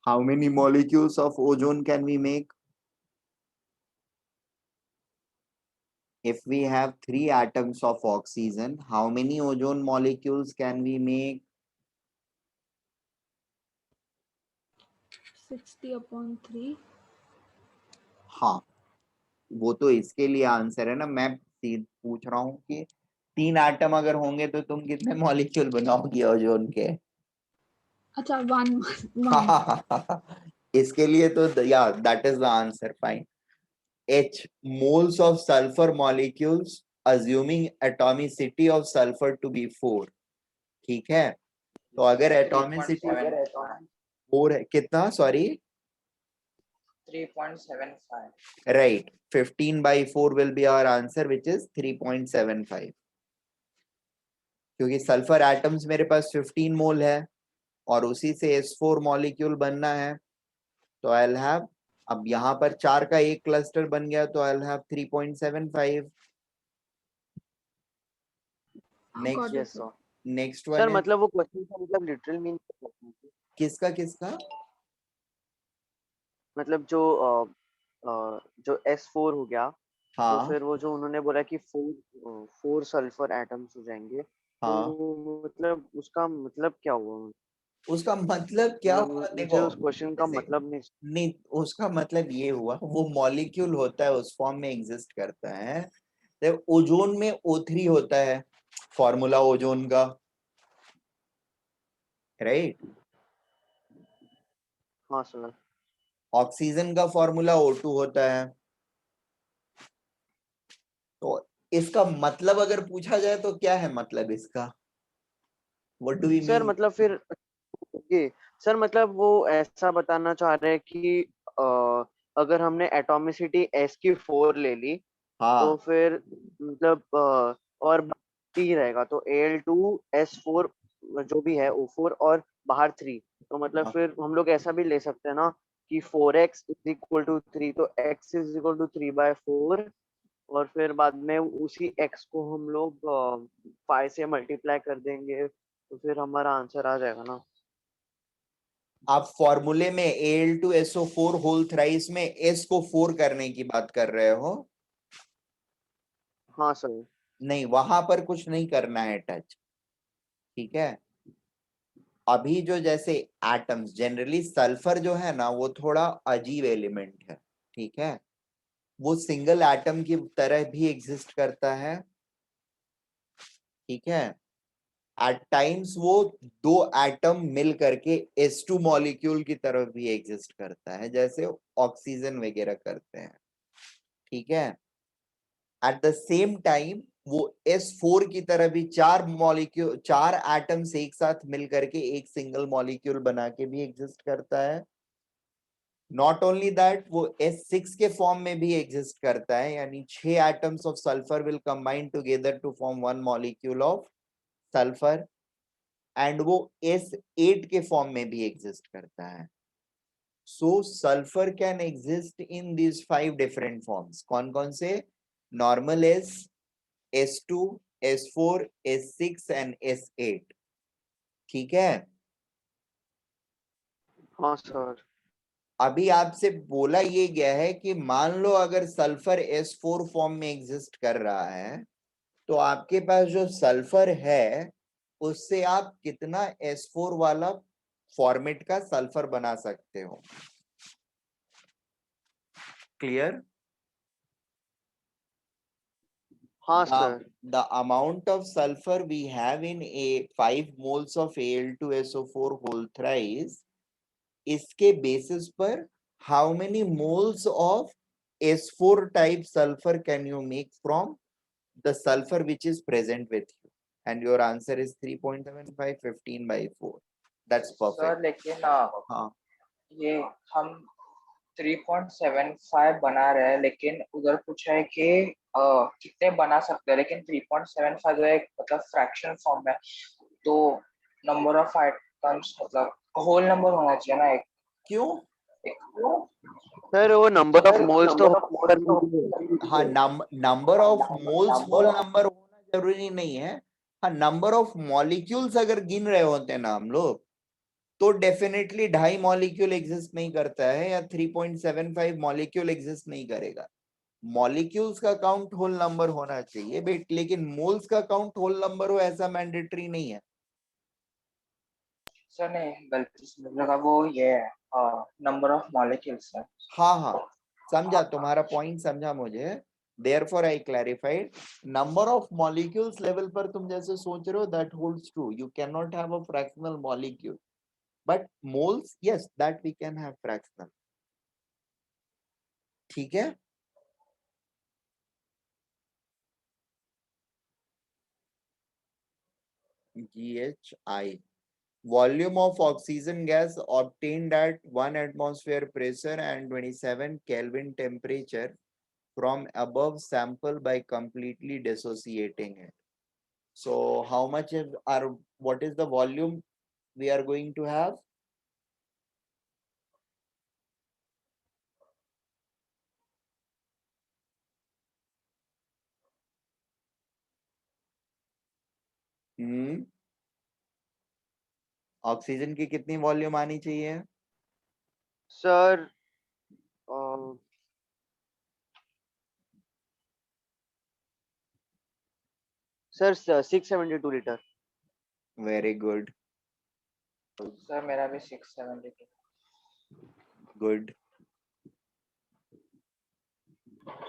how many molecules of ozone can we make? If we have 3 atoms of oxygen, how many ozone molecules can we make? 60/3. हाँ, वो तो इसके लिए आंसर है ना। मैं पूछ रहा हूँ कि 3 एटम अगर होंगे तो तुम कितने मॉलिक्यूल बनाओगे ओजोन के? अच्छा, one. इसके लिए तो या that is the answer, fine. H moles of sulfur molecules assuming atomicity of sulfur to be 4। ठीक है, तो अगर एटॉमिसिटी 3.75. 4 है, कितना? Sorry, 3.75. right, 15/4 will be our answer, which is 3.75। क्योंकि सल्फर एटम्स मेरे पास 15 मोल है और उसी से S4 मॉलिक्यूल बनना है, तो आई विल हैव, अब यहाँ पर 4 का एक क्लस्टर बन गया तो I will have 3.75। Next, yes sir. Next sir one है मतलब वो क्वेश्चन का मतलब लिटरल मीन किसका किसका? मतलब जो S4 हो गया, तो हाँ फिर वो जो उन्होंने बोला कि 4 सल्फर एटम्स हो जाएंगे, हाँ, तो मतलब उसका मतलब क्या हुआ? उसका मतलब क्या हुआ? मुझे देखो, उस क्वेश्चन का जैसे मतलब नहीं। नहीं, उसका मतलब ये हुआ, वो मॉलिक्यूल होता है उस फॉर्म में एग्जिस्ट करता है। जब ओजोन में O3 होता है, फॉर्मूला ओजोन का, राइट? हाँ सर। ऑक्सीजन का फॉर्मूला O2 होता है। तो इसका मतलब अगर पूछा जाए तो क्या है मतलब इसका? What do we sir mean? मतलब फिर ये सर मतलब वो ऐसा बताना चाह रहे हैं कि अगर हमने एटॉमिसिटी S की 4 ले ली, तो हाँ फिर मतलब और T रहेगा, तो Al2S4 जो भी है O4 और बाहर 3, तो मतलब हाँ। फिर हम लोग ऐसा भी ले सकते हैं ना कि 4x इज इक्वल टू 3, तो x इज इक्वल टू 3/4, और फिर बाद में उसी x को हम लोग 5 से मल्टीप्लाई कर देंगे, तो फिर हमारा आंसर आ जाएगा ना। आप फॉर्मूले में Al2SO4 होल थ्राइस में S को 4 करने की बात कर रहे हो? हाँ सर। नहीं, वहां पर कुछ नहीं करना है टच। ठीक है, अभी जो जैसे एटम्स, जनरली सल्फर जो है ना वो थोड़ा अजीब एलिमेंट है। ठीक है, वो सिंगल एटम की तरह भी एग्जिस्ट करता है। ठीक है, एट टाइम्स वो 2 एटम मिल करके S2 मॉलिक्यूल की तरफ भी एग्जिस्ट करता है, जैसे ऑक्सीजन वगैरह करते हैं। ठीक है, एट द सेम टाइम वो S4 की तरह भी 4 मॉलिक्यूल, 4 एटम्स एक साथ मिल करके एक सिंगल मॉलिक्यूल बना के भी एग्जिस्ट करता है। नॉट ओनली दैट, वो S6 के फॉर्म में भी एग्जिस्ट करता है, यानी 6 atoms of sulphur will combine together to form 1 molecule of sulphur, and वो S8 के फॉर्म में भी एग्जिस्ट करता है। So sulfur can exist in these 5 different forms. कौन कौन से? Normal S, S2, S4, S6 and S8. ठीक है. हाँ सर. अभी आपसे बोला ये गया है कि मान लो अगर सल्फर S4 फॉर्म में एग्जिस्ट कर रहा है तो आपके पास जो सल्फर है उससे आप कितना S4 वाला फॉर्मेट का सल्फर बना सकते हो. क्लियर? हाँ sir. The amount of sulfur we have in a 5 moles of Al2SO4 whole thrice, इसके basis पर how many moles of S4 type sulfur can you make from the sulfur which is present with you? And your answer is 3.75, 15 by 4. That's perfect. Sir लेकिन हाँ. ये हम 3.75 बना रहे हैं, लेकिन उधर पूछा है कि कितने बना सकते हैं, लेकिन 3.75 जो एक मतलब फ्रैक्शन फॉर्म है, तो नंबर ऑफ आइटम्स मतलब होल नंबर होना चाहिए ना एक. क्यों? सर वो नंबर ऑफ मोल्स तो हाँ, number of moles whole number होना जरूरी नहीं है. हाँ, नंबर ऑफ मॉलिक्यूल्स अगर गिन रहे होते हैं ना हम लोग तो डेफिनेटली 2.5 मॉलिक्यूल एग्जिस्ट नहीं करता है या 3.75 मॉलिक्यूल एग्जिस्ट नहीं करेगा. मॉलिक्यूल्स का काउंट होल नंबर होना चाहिए बेट, लेकिन मोल्स का काउंट होल नंबर हो ऐसा मैंडेटरी नहीं है. सर नहीं, गलती से मुझे लगा वो ये नंबर ऑफ मॉलिक्यूल्स है. हाँ, समझा तुम्हारा पॉइंट, समझा मुझे. Therefore I clarified. Number of molecules level पर तुम जैसे सोच रहे हो that holds true. You cannot have a fractional molecule. But moles, yes, that we can have fractional. ठीक है. GHI. Volume of oxygen gas obtained at 1 atmosphere pressure and 27 Kelvin temperature from above sample by completely dissociating it. So how much is our, what is the volume we are going to have? Oxygen की कितनी वॉल्यूम आनी चाहिए? Sir sir 672 litre. Very good, sir मेरा भी 672. गुड.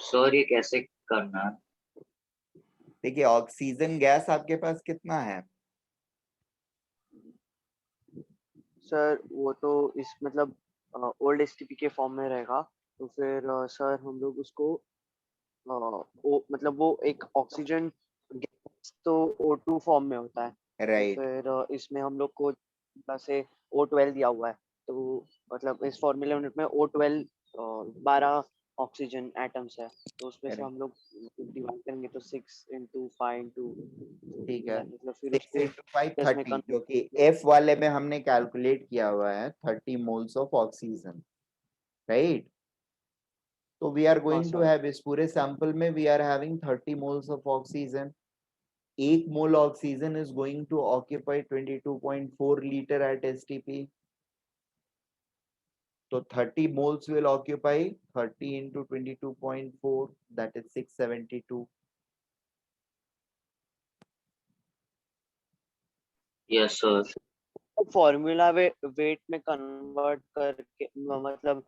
सर ये कैसे करना है? देखिए ऑक्सीजन गैस आपके पास कितना है? सर वो तो इस मतलब ओल्ड एसटीपी के फॉर्म में रहेगा, तो फिर सर हम लोग उसको मतलब वो एक ऑक्सीजन गैस तो O2 फॉर्म में होता है. राइट. तो फिर इसमें हम लोग को जैसे O12 दिया हुआ है, तो मतलब इस फॉर्मूला यूनिट में O12 12 ऑक्सीजन एटम्स है, तो उसमें से हम लोग डिवाइड करेंगे तो 6 into 5 into, ठीक है. मतलब फिर 6 उसको into 5 इसमें 30, जो कि F वाले में हमने कैलकुलेट किया हुआ है 30 मोल्स ऑफ ऑक्सीजन, राइट. तो we are going to have इस पूरे सैंपल में we are having 30 moles of oxygen. 1 mole oxygen is going to occupy 22.4 litre at STP. So 30 moles will occupy 30 into 22.4, that is 672. Yes sir. Formula wait में कन्वर्ट करके मतलब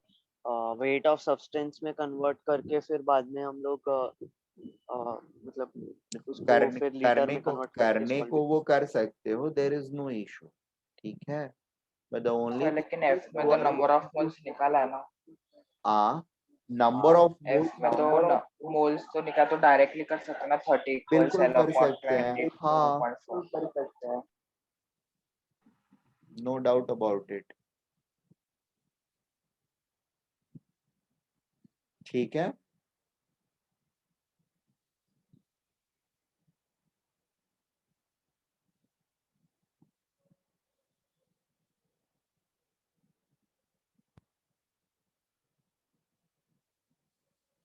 वेट ऑफ सब्सटेंस में कन्वर्ट करके फिर बाद में हम लोग मतलब उसको फिर लीटर में कन्वर्ट करने करके को वो कर सकते हो, देयर इज नो इशू. ठीक है. बट द ओनली सर लेकिन एफ में तो नंबर ऑफ मोल्स निकाला है ना. नंबर ऑफ एफ में तो मोल्स तो निकाल तो डायरेक्टली कर सकते हैं ना. 30 इक्वल्स बिल्कुल L कर upon सकते हैं. 22.4 कर सकते हैं, नो डाउट अबाउट इट. ठीक है.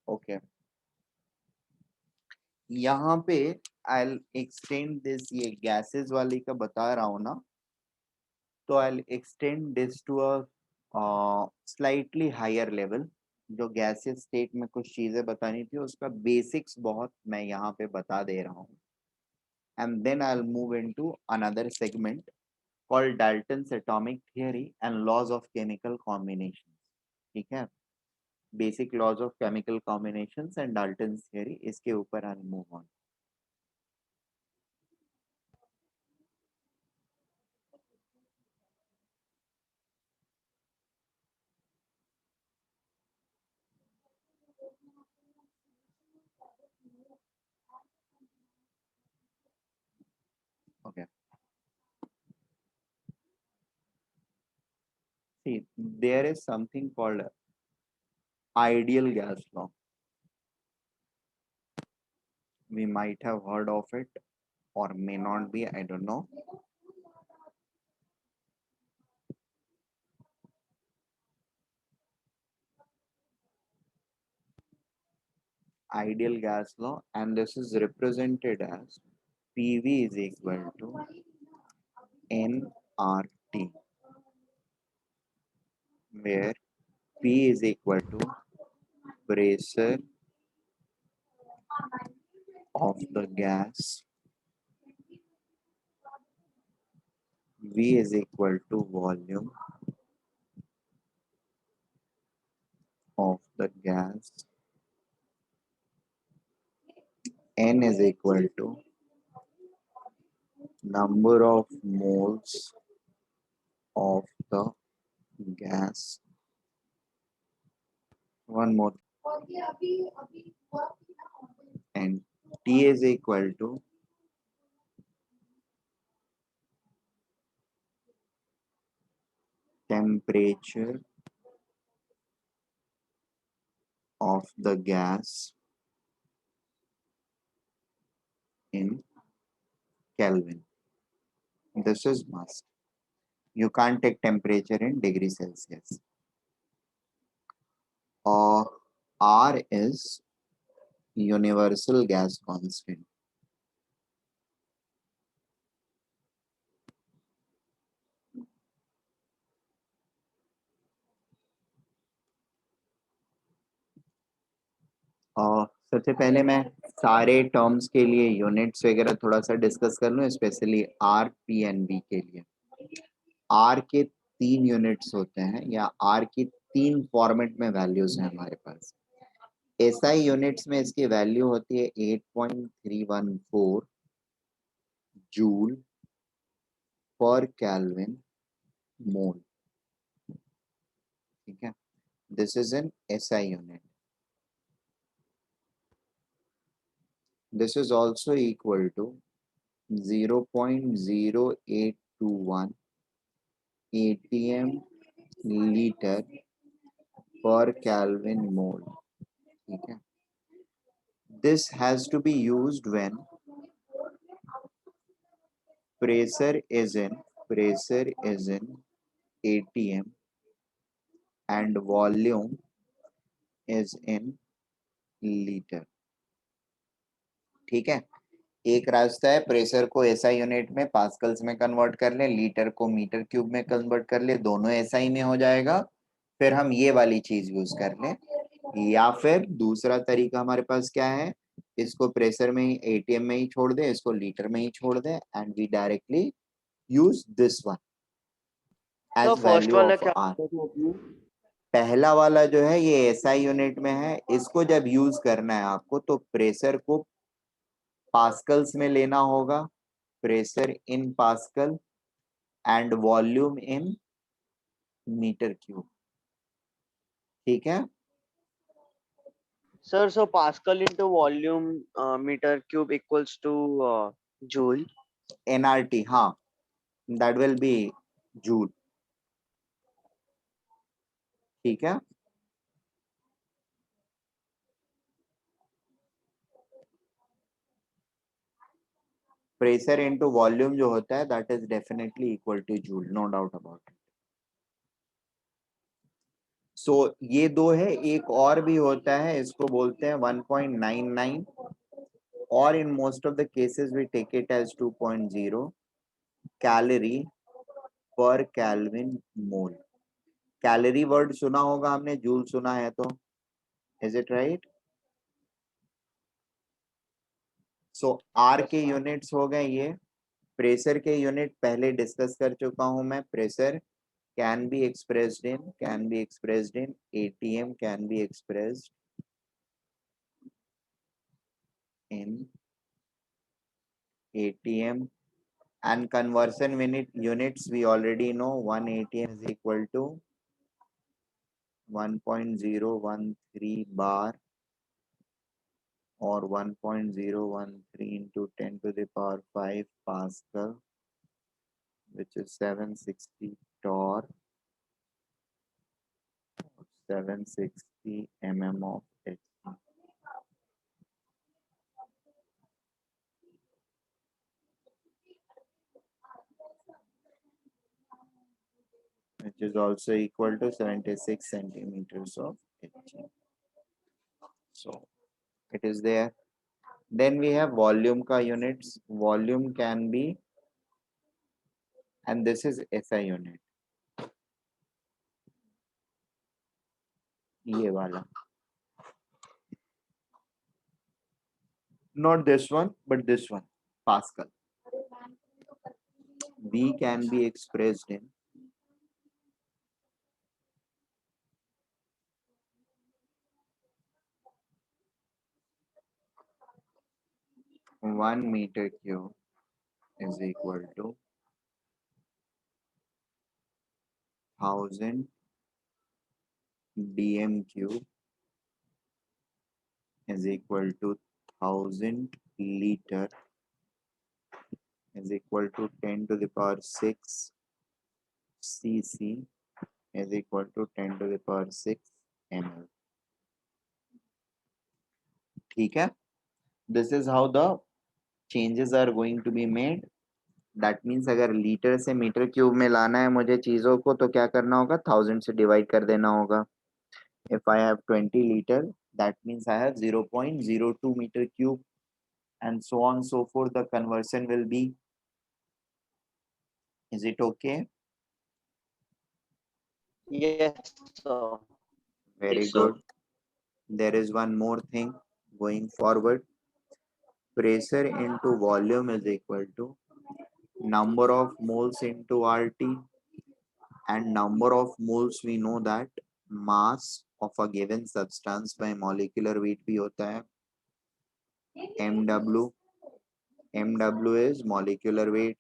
ओके, यहाँ पे आई एक्सटेंड दिस, ये गैसेस वाली का बता रहा हूँ ना, तो I extend this to a slightly higher level. जो गैसेस स्टेट में कुछ चीजें बतानी थी उसका बेसिक्स बहुत मैं यहाँ पे बता दे रहा हूँ, and then I'll move into another segment called Dalton's atomic theory and laws of chemical combinations. ठीक है, basic laws of chemical combinations and Dalton's theory, इसके ऊपर I'll move on. Okay. See, there is something called ideal gas law. We might have heard of it or may not be, I don't know. Ideal gas law, and this is represented as PV is equal to nRT, where P is equal to pressure of the gas, V is equal to volume of the gas, N is equal to number of moles of the gas. One more, and T is equal to temperature of the gas in Kelvin. This is must. You can't take temperature in degree Celsius. R is universal gas constant. सबसे पहले मैं सारे टर्म्स के लिए यूनिट्स वगैरह थोड़ा सा डिस्कस कर लूँ, specially R, P and B के लिए। आर के 3 यूनिट्स होते हैं, या आर की 3 फॉर्मेट में वैल्यूज हैं हमारे पास। एसआई यूनिट्स में इसकी वैल्यू होती है 8.314 जूल पर केल्विन मोल। ठीक है, this is an SI unit. This is also equal to 0.0821 atm liter per Kelvin mole. ठीक है, this has to be used when pressure is in atm and volume is in liter. ठीक है, एक रास्ता है प्रेशर को एसआई यूनिट में पास्कल्स में कन्वर्ट कर ले, लीटर को मीटर क्यूब में कन्वर्ट कर ले, दोनों एसआई में हो जाएगा, फिर हम ये वाली चीज यूज कर ले। या फिर दूसरा तरीका हमारे पास क्या है, इसको प्रेशर में ही एटीएम में ही छोड़ दे, इसको लीटर में ही छोड़ दे, and we directly use this one तो एज फर्स्ट वैल्यू वाला ऑफ क्या आर। होता है अपने? पहला वाला जो है ये एसआई यूनिट में है, इसको जब यूज करना है आपको तो प्रेशर को पास्कल्स में लेना होगा, pressure in pascal and volume in metre cube. ठीक है, Sir, so Pascal into volume meter cube equals to joule. NRT, हाँ, दैट विल बी जूल। ठीक है, प्रेशर इनटू वॉल्यूम जो होता है that is definitely equal to joule, no doubt about it. So ये दो है, एक और भी होता है, इसको बोलते हैं 1.99, और in most of the cases we take it as 2.0 calorie per Kelvin mole. Calorie word सुना होगा हमने, जूल सुना है तो, is it right? So R के यूनिट्स हो गए ये। प्रेशर के यूनिट पहले डिस्कस कर चुका हूं मैं। Pressure can be expressed in ATM, can be expressed in ATM, and conversion units we already know. 1 ATM is equal to 1.013 bar, or 1.013 into 10 to the power 5 Pascal, which is 760 torr, 760 mm of Hg. Which is also equal to 76 centimeters of Hg. So it is there. Then we have volume ka units. Volume can be, and this is SI unit. ये वाला. Not this one, but this one, Pascal. V can be expressed in one meter cube is equal to 1000 dm cube is equal to 1000 liter is equal to 10 to the power 6 cc is equal to 10 to the power 6 ml. ठीक है? This is how the changes are going to be made. That means अगर लीटर से मीटर क्यूब में लाना है मुझे चीजों को, तो क्या करना होगा? 1000 से डिवाइड कर देना होगा. If I have 20 liter, that means I have 0.02 meter cube, and so on so forth. The conversion will be. Is it okay? Yes, sir. Very Yes, sir. good. There is one more thing going forward. Pressure into volume is equal to number of moles into RT, and number of moles we know that mass of a given substance by molecular weight भी होता है MW. MW is molecular weight.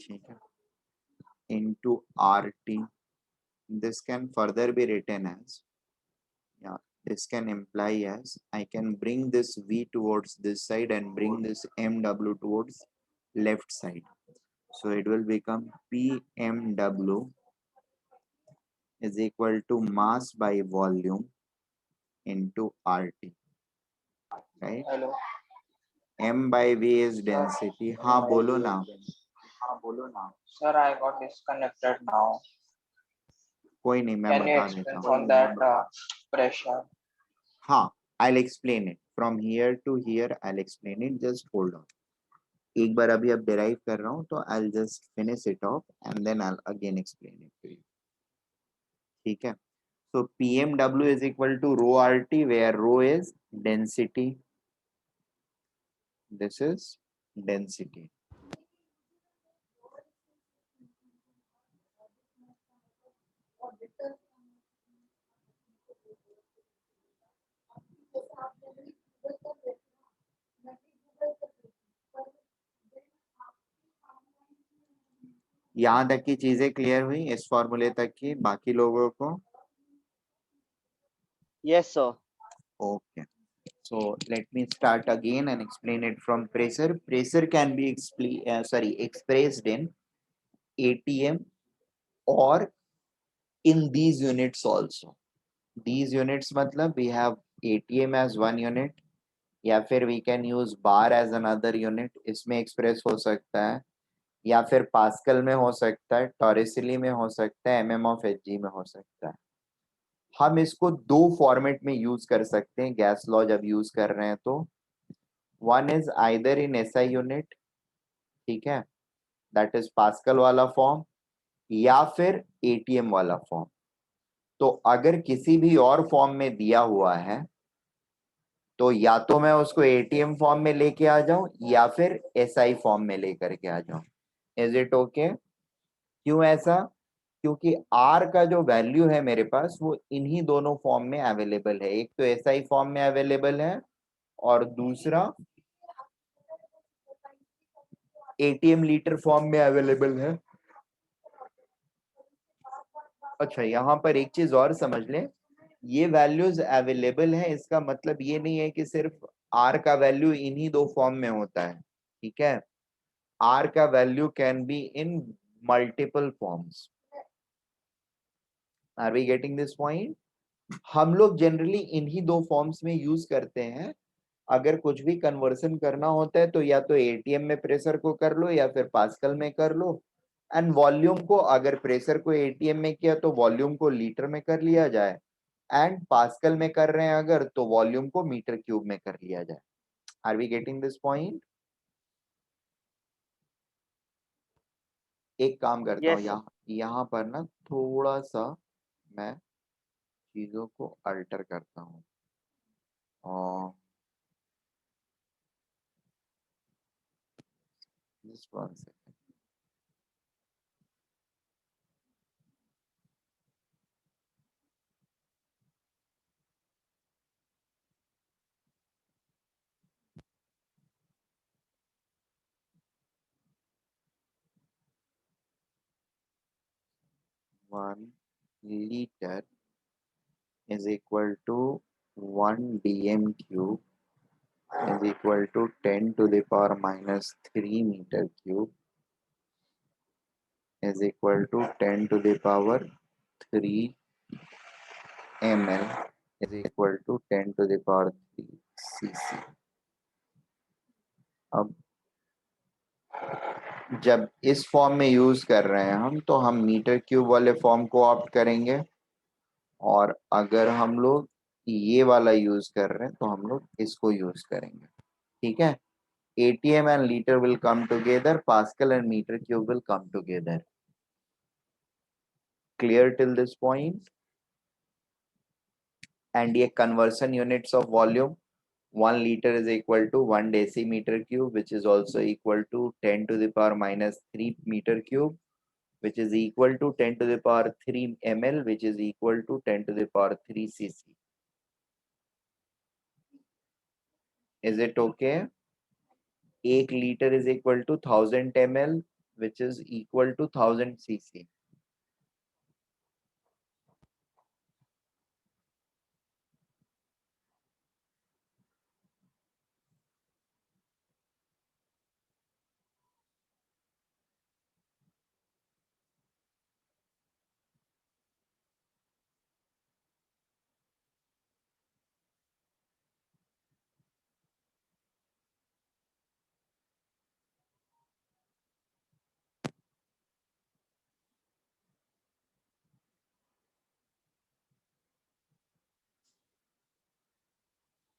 ठीक है, into RT. This can further be written as, yeah, this can imply as, I can bring this V towards this side and bring this MW towards left side. So it will become PMW is equal to mass by volume into RT, right? Hello. M by V is density. हाँ बोलो ना. Sir, I got disconnected now. कोई नहीं, मैं Can you बता explain देता हूँ. from that pressure? हाँ, I'll explain it from here to here. I'll explain it. Just hold on. एक बार अभी अब derive कर रहा हूँ, तो I'll just finish it off and then I'll again explain it to you. ठीक है? So PMW is equal to rho RT, where rho is density. This is density. यहाँ तक की चीजें क्लियर हुई इस फॉर्मूले तक की बाकी लोगों को? Yes, sir. Okay. So let me start again and explain it from pressure. Pressure can be expressed in ATM or in these units also. These units matlab we have ATM as 1 unit, या फिर we can use bar as another unit, इसमें एक्सप्रेस हो सकता है, या फिर पास्कल में हो सकता है, टॉरिसिली में हो सकता है, mm of Hg में हो सकता है। हम इसको दो फॉर्मेट में यूज कर सकते हैं गैस लॉ जब यूज कर रहे हैं तो। One is either in SI unit, ठीक है, दैट इज पास्कल वाला फॉर्म, या फिर ATM वाला फॉर्म। तो अगर किसी भी और फॉर्म में दिया हुआ है तो या तो मैं उसको ATM फॉर्म में लेके आ जाऊं या फिर SI फॉर्म में लेकर के आ जाऊं। Is it okay? क्यों ऐसा? क्योंकि R का जो वैल्यू है मेरे पास वो इन्हीं दोनों फॉर्म में अवेलेबल है, एक तो SI फॉर्म में अवेलेबल है और दूसरा ATM लीटर फॉर्म में अवेलेबल है। अच्छा, यहाँ पर एक चीज और समझ लें, ये वैल्यूज अवेलेबल है इसका मतलब ये नहीं है कि सिर्फ R का वैल्यू इन्हीं दो फॉर्म में होता है, ठीक है। R का value can be in multiple forms. Are we getting this point? हम लोग जनरली इन्हीं दो फॉर्म्स में यूज करते हैं। अगर कुछ भी कन्वर्सन करना होता है तो या तो ATM में प्रेशर को कर लो या फिर पास्कल में कर लो, एंड वॉल्यूम को अगर प्रेशर को ATM में किया तो वॉल्यूम को लीटर में कर लिया जाए, एंड पास्कल में कर रहे हैं अगर तो वॉल्यूम को मीटर क्यूब में कर लिया जाए। Are we getting this point? एक काम करता हूँ, Yes, sir. यहाँ पर ना थोड़ा सा मैं चीजों को अल्टर करता हूँ। और just 1 second. One liter is equal to 1 dm cube is equal to 10 to the power minus 3 meter cube is equal to 10 to the power 3 ml is equal to 10 to the power 3 cc। अब जब इस फॉर्म में यूज कर रहे हैं हम तो हम मीटर क्यूब वाले फॉर्म को ऑप्ट करेंगे, और अगर हम लोग ये वाला यूज कर रहे हैं तो हम लोग इसको यूज करेंगे, ठीक है। ATM and liter will come together, Pascal and meter cube will come together. Clear till this point? And ये conversion units of volume, 1 liter is equal to 1 decimeter cube, which is also equal to 10 to the power minus 3 meter cube, which is equal to 10 to the power 3 ml, which is equal to 10 to the power 3 cc. Is it okay? 1 liter is equal to 1000 ml, which is equal to 1000 cc.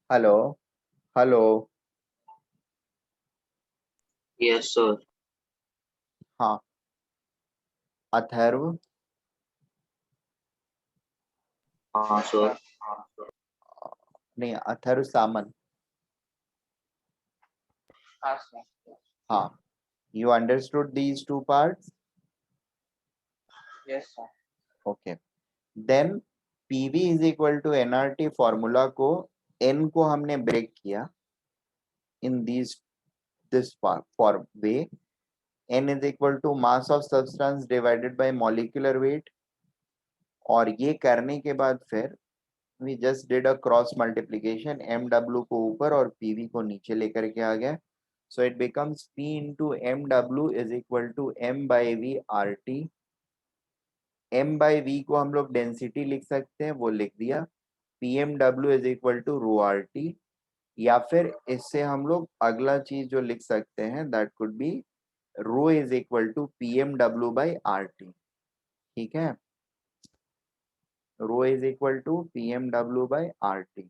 Hello hello. Yes, sir. हाँ, अथर्व। हाँ सर। नहीं, अथर्व सामंत। हाँ सर। हाँ, you understood these two parts? Yes sir. Okay. Then PV is equal to nRT formula को n को हमने ब्रेक किया in this form way, n is equal to mass of substance divided by molecular weight, और ये करने के बाद फिर we just did a cross multiplication, mw को ऊपर और pv को नीचे लेकर के आ गया, so it becomes p into mw is equal to m by v RT। m by v को हम लोग डेंसिटी लिख सकते हैं, वो लिख दिया, PMW is equal to rho RT, या फिर इससे हम लोग अगला चीज जो लिख सकते हैं that could be rho is equal to PMW by RT। ठीक है, rho is equal to PMW by RT।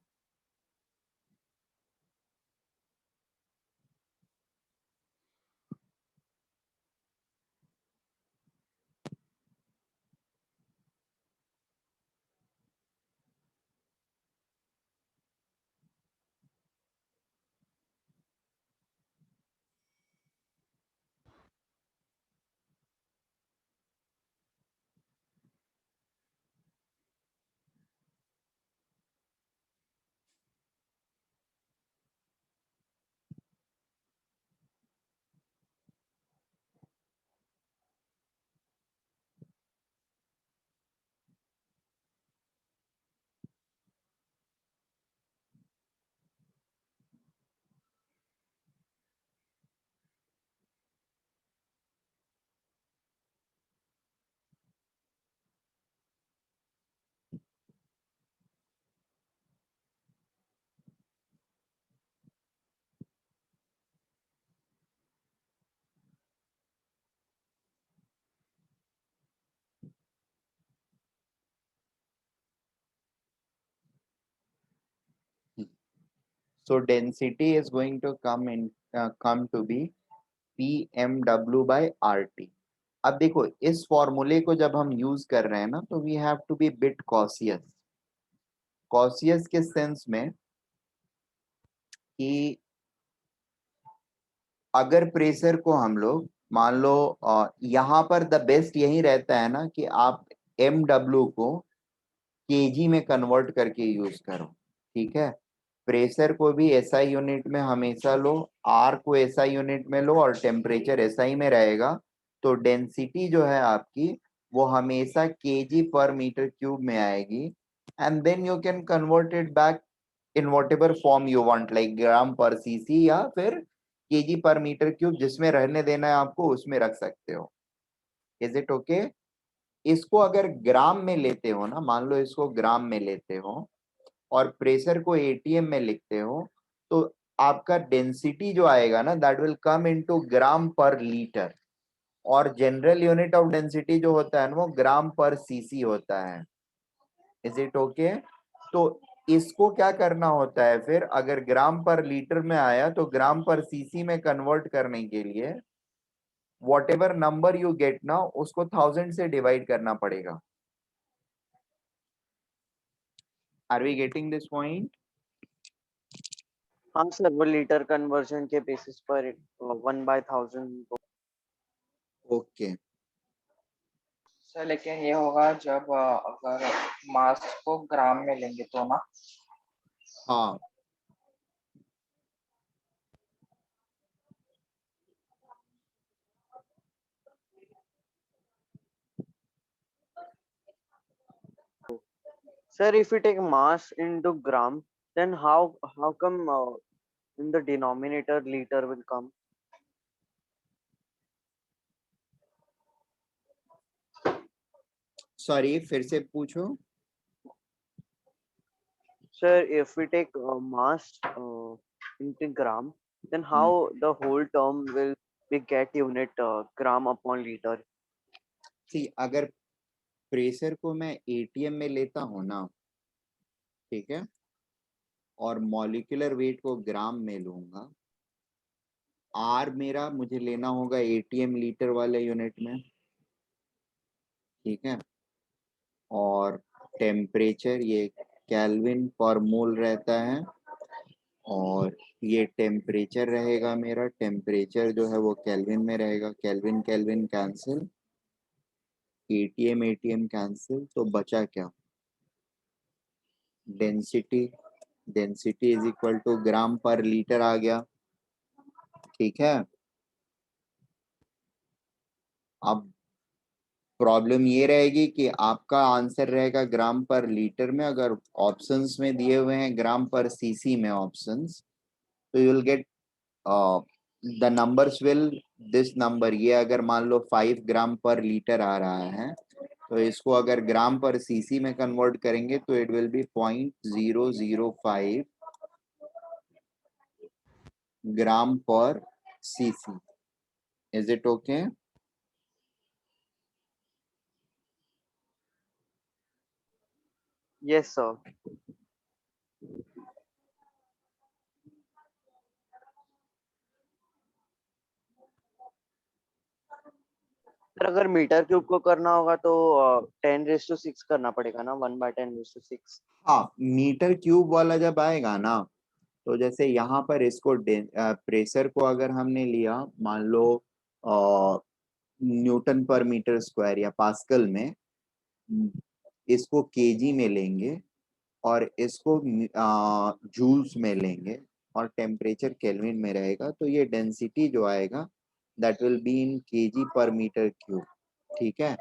So density is going to come to be PMW by RT। अब देखो इस फॉर्मूले को जब हम यूज कर रहे हैं ना, तो we have to be bit cautious. Cautious के सेंस में कि अगर प्रेशर को हम लोग मान लो यहाँ पर द बेस्ट यही रहता है ना कि आप MW को केजी में कन्वर्ट करके यूज करो। ठीक है, प्रेशर को भी SI यूनिट में हमेशा लो, R को SI यूनिट में लो और टेम्परेचर SI में रहेगा, तो डेंसिटी जो है आपकी वो हमेशा केजी पर मीटर क्यूब में आएगी। And then you can convert it back in whatever form you want, like gram per CC या फिर केजी पर मीटर क्यूब, जिसमें रहने देना है आपको उसमें रख सकते हो। Is it okay? इसको अगर ग्राम में लेते हो ना, मान लो इसको ग्राम में लेते हो और प्रेशर को ATM में लिखते हो, तो आपका डेंसिटी जो आएगा ना that will come into gram per litre, और जनरल यूनिट ऑफ डेंसिटी जो होता है ना वो ग्राम पर सीसी होता है। Is it okay? तो इसको क्या करना होता है फिर, अगर ग्राम पर लीटर में आया तो ग्राम पर सीसी में कन्वर्ट करने के लिए whatever number you get ना उसको 1000 से डिवाइड करना पड़ेगा। Are we getting this point? हाँ सर, वो लीटर कन्वर्जन के बेसिस पर 1/1000। ओके, सर लेकिन ये होगा जब अगर मास को ग्राम में लेंगे तो ना। हाँ Sir, if we take mass into gram, then how come in the denominator liter will come? Sorry, फिर से पूछो। Sir, if we take mass into gram, then how the whole term will be get unit gram upon liter? सी, अगर प्रेशर को मैं ATM में लेता हूँ ना, ठीक है, और मॉलिक्यूलर वेट को ग्राम में लूंगा, आर मेरा मुझे लेना होगा ATM लीटर वाले यूनिट में, ठीक है, और टेम्परेचर ये केल्विन पर मोल रहता है, और ये टेम्परेचर रहेगा मेरा, टेम्परेचर जो है वो केल्विन में रहेगा, kelvin kelvin cancel, ATM cancel, तो बचा क्या? Density, density is equal to gram per litre आ गया। ठीक है, अब प्रॉब्लम ये रहेगी कि आपका आंसर रहेगा ग्राम पर लीटर में, अगर ऑप्शंस में दिए हुए हैं ग्राम पर सीसी में ऑप्शंस, तो you will get the numbers will this number, ये अगर मान लो 5 ग्राम पर लीटर आ रहा है तो इसको अगर ग्राम पर सीसी में कन्वर्ट करेंगे तो it will be 0.005 gram per CC. Is it okay? Yes, sir. Sir अगर मीटर क्यूब को करना होगा तो 10⁶ करना पड़ेगा ना, 1/10⁶. हाँ, मीटर क्यूब वाला जब आएगा ना, तो जैसे यहाँ पर इसको प्रेशर को अगर हमने लिया, मान लो न्यूटन पर मीटर स्क्वायर या पास्कल में, इसको केजी में लेंगे और इसको जूल्स में लेंगे और टेम्परेचर केल्विन में रहेगा, तो ये डेंसिटी जो आएगा that will be in KG पर मीटर क्यूब. ठीक है.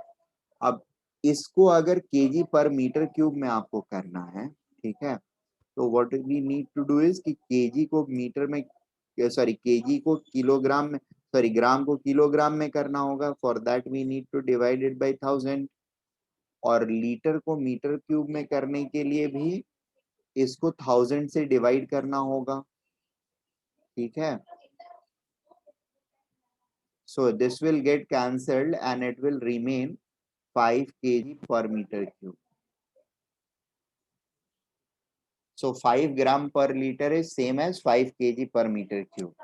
अब इसको अगर केजी पर मीटर क्यूब में आपको करना है, ठीक है, तो what we need to do is कि केजी को मीटर में, सॉरी केजी को किलोग्राम में, सॉरी ग्राम को किलोग्राम में करना होगा. For that we need to divide it by 1000. और लीटर को मीटर क्यूब में करने के लिए भी इसको 1000 से डिवाइड करना होगा. ठीक है. So this will get cancelled and it will remain 5 kg per meter cube. So 5 gram per liter is same as 5 kg per meter cube.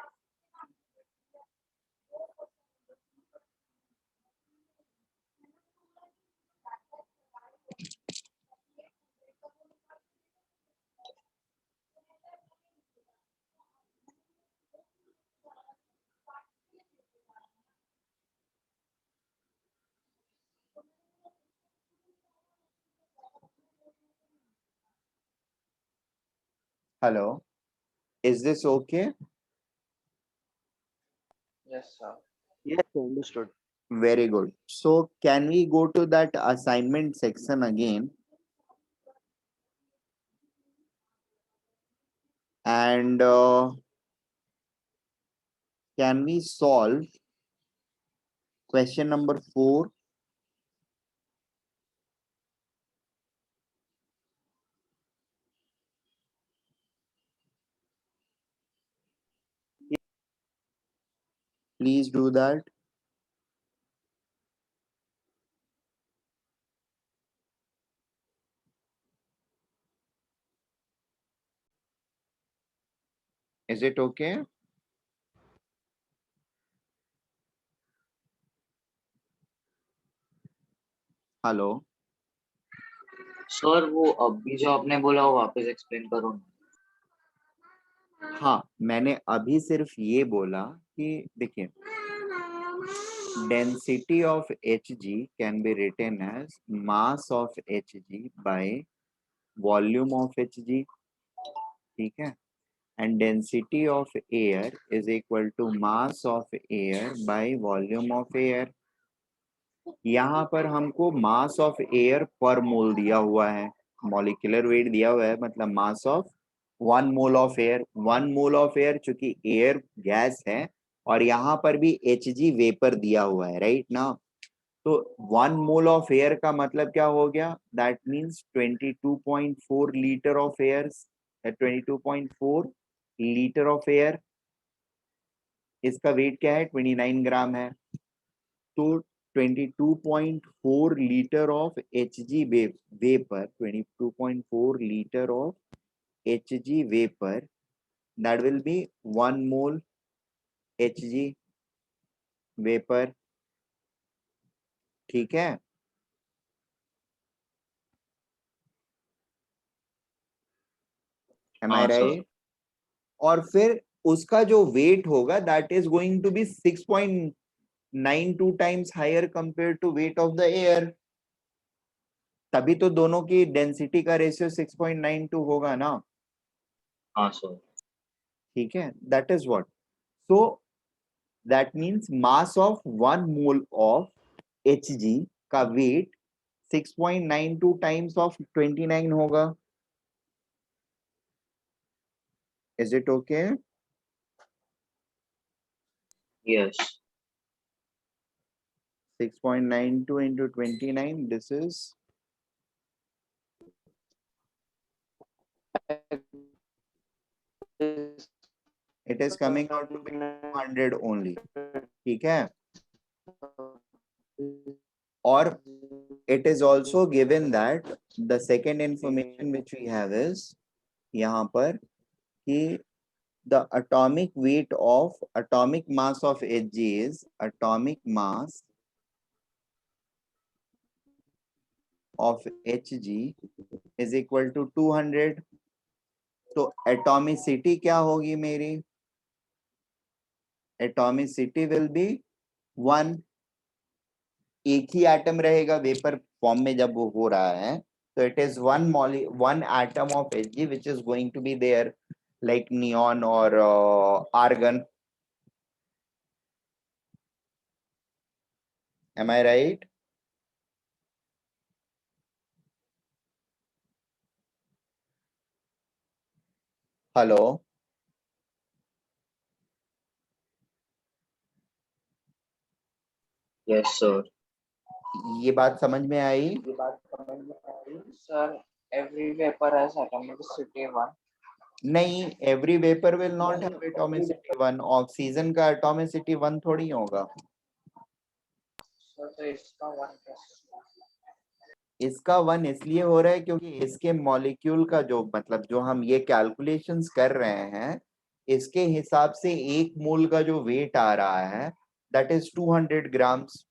Hello, is this okay? Yes, sir. Yes, sir, understood. Very good. So can we go to that assignment section again? And can we solve question number 4? Please do that. Is it okay? Hello. Sir वो अभी जो आपने बोला वो वापस एक्सप्लेन करो ना. हाँ, मैंने अभी सिर्फ ये बोला कि देखिए, density of Hg can be written as mass of Hg by volume of Hg. ठीक है. And density of air is equal to mass of air by volume of air. यहाँ पर हमको मास ऑफ एयर पर मोल दिया हुआ है, मॉलिक्यूलर वेट दिया हुआ है, मतलब mass of 1 mole of air. 1 mole of air चूंकि एयर गैस है और यहाँ पर भी Hg वेपर दिया हुआ है, राइट ना. तो 1 मोल ऑफ एयर का मतलब क्या हो गया? That means 22.4 litre of air. 22.4 litre of air, इसका वेट क्या है? 29 ग्राम है. तो 22.4 litre of Hg vapour, 22.4 litre of Hg vapour, that will be 1 mole Hg vapour. ठीक है. Am I हाँ सर. right? और फिर उसका जो वेट होगा that is going to be 6.92 times higher compare to weight of the air. तभी तो दोनों की डेंसिटी का रेशियो 6.92 होगा ना. हाँ सर. ठीक है. That is what. So that means mass of 1 mole of Hg का वेट 6.92 टाइम्स ऑफ 29 होगा. Is it okay? Yes. 6.92 into 29, this is, it is coming out to be 200 only. ठीक है, और it is also given that the second information which we have is यहाँ पर कि the atomic mass of Hg is atomic mass of Hg is equal to 200. तो एटॉमिसिटी क्या होगी मेरी? Atomicity will be 1. एक ही एटम रहेगा वेपर फॉर्म में जब वो हो रहा है, तो it is one atom of Hg which is going to be there like neon or argon. Am I right? Hello, Yes, sir. ये बात समझ में आई? Sir, every vapor has atomicity 1. नहीं, every vapour will not have atomicity 1. Oxygen का एटॉमिसिटी 1 थोड़ी होगा. Sir, तो इसका 1 कैसे? इसका 1 इसलिए हो रहा है क्योंकि इसके मॉलिक्यूल का जो मतलब जो हम ये कैलकुलेशंस कर रहे हैं, इसके हिसाब से एक मोल का जो वेट आ रहा है दैट इज 200 ग्राम्स.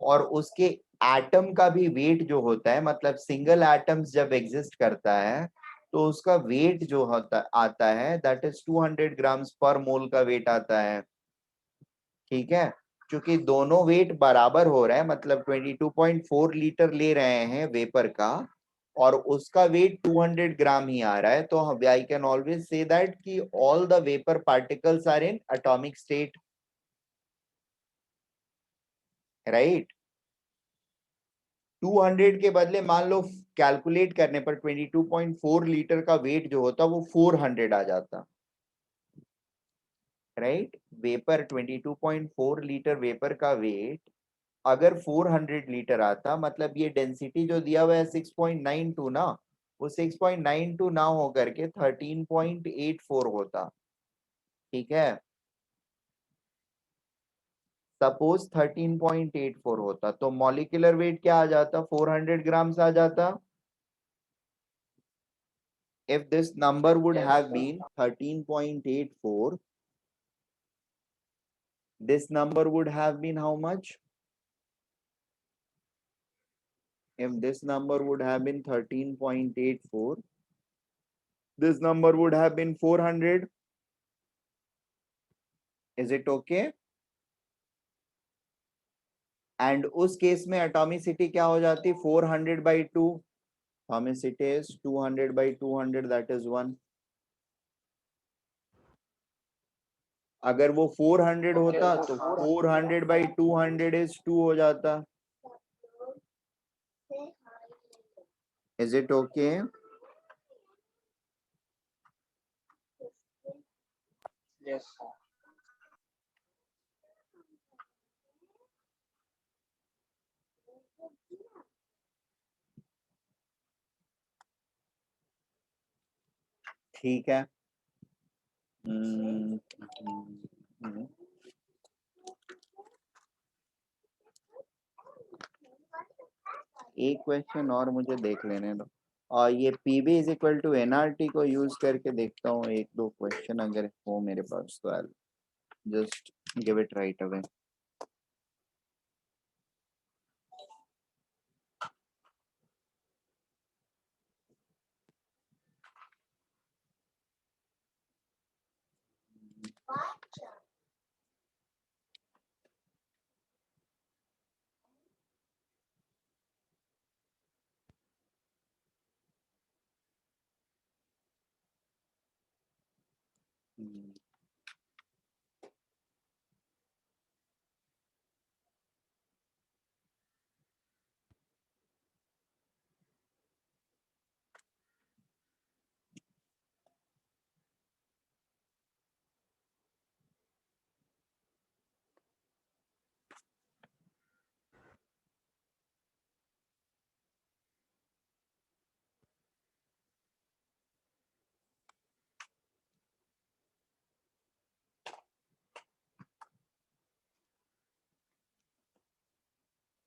और उसके एटम का भी वेट जो होता है, मतलब सिंगल एटम्स जब एग्जिस्ट करता है तो उसका वेट जो होता आता है दैट इज 200 ग्राम्स पर मोल का वेट आता है. ठीक है, क्योंकि दोनों वेट बराबर हो रहा है, मतलब 22.4 लीटर ले रहे हैं वेपर का और उसका वेट 200 ग्राम ही आ रहा है, तो I can always say that कि all the vapour particles are in atomic state, right. 200 के बदले मान लो कैलकुलेट करने पर 22.4 लीटर का वेट जो होता वो 400 आ जाता, राइट. वेपर 22.4 लीटर वेपर का वेट अगर 400 लीटर आता, मतलब ये डेंसिटी जो दिया हुआ है 6.92 ना, वो 6.92 ना हो करके 13.84 होता. ठीक है, सपोज 13.84 होता तो मॉलिक्यूलर वेट क्या आ जाता? 400 ग्राम्स आ जाता. if this number would Yes, have sir. been 13.84, this number would have been how much? If this number would have been 13.84, this number would have been 400. Is it okay? And उस केस में एटॉमिसिटी क्या हो जाती? 400/2. Atomicity is 200/200, that is 1. अगर वो 400 होता तो 400/200 is 2 हो जाता. Is it okay? Yes, sir. ठीक है. हम्म, हम्म. एक क्वेश्चन और मुझे देख लेने दो, और ये PB is equal to NRT को यूज करके देखता हूँ. एक दो क्वेश्चन अगर हो मेरे पास तो I just give it right away.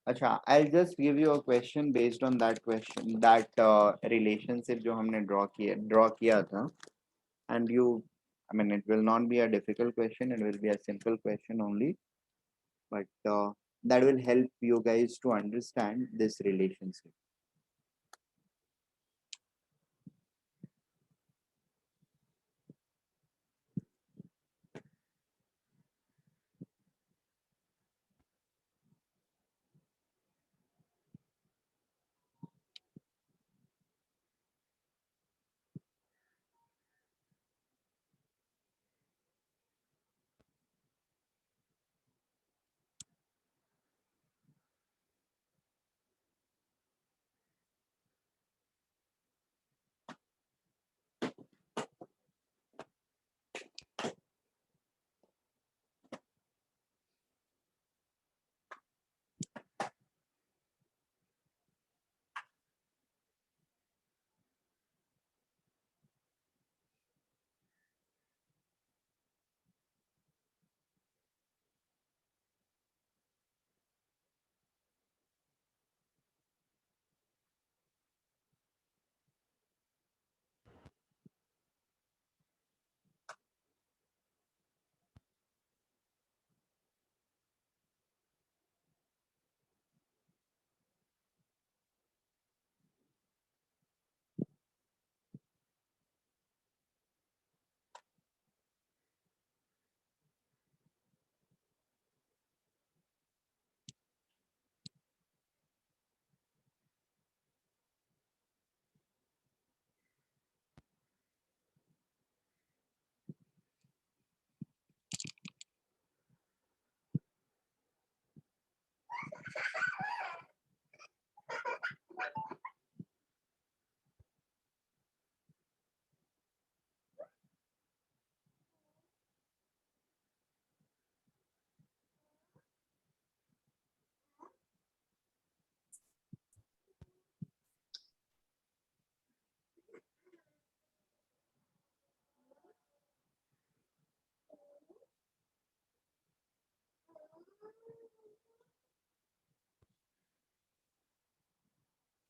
अच्छा, I'll just give you a question based on that question, that relationship जो हमने draw किया था, and you, I mean, it will not be a difficult question, it will be a simple question only, but that will help you guys to understand this relationship.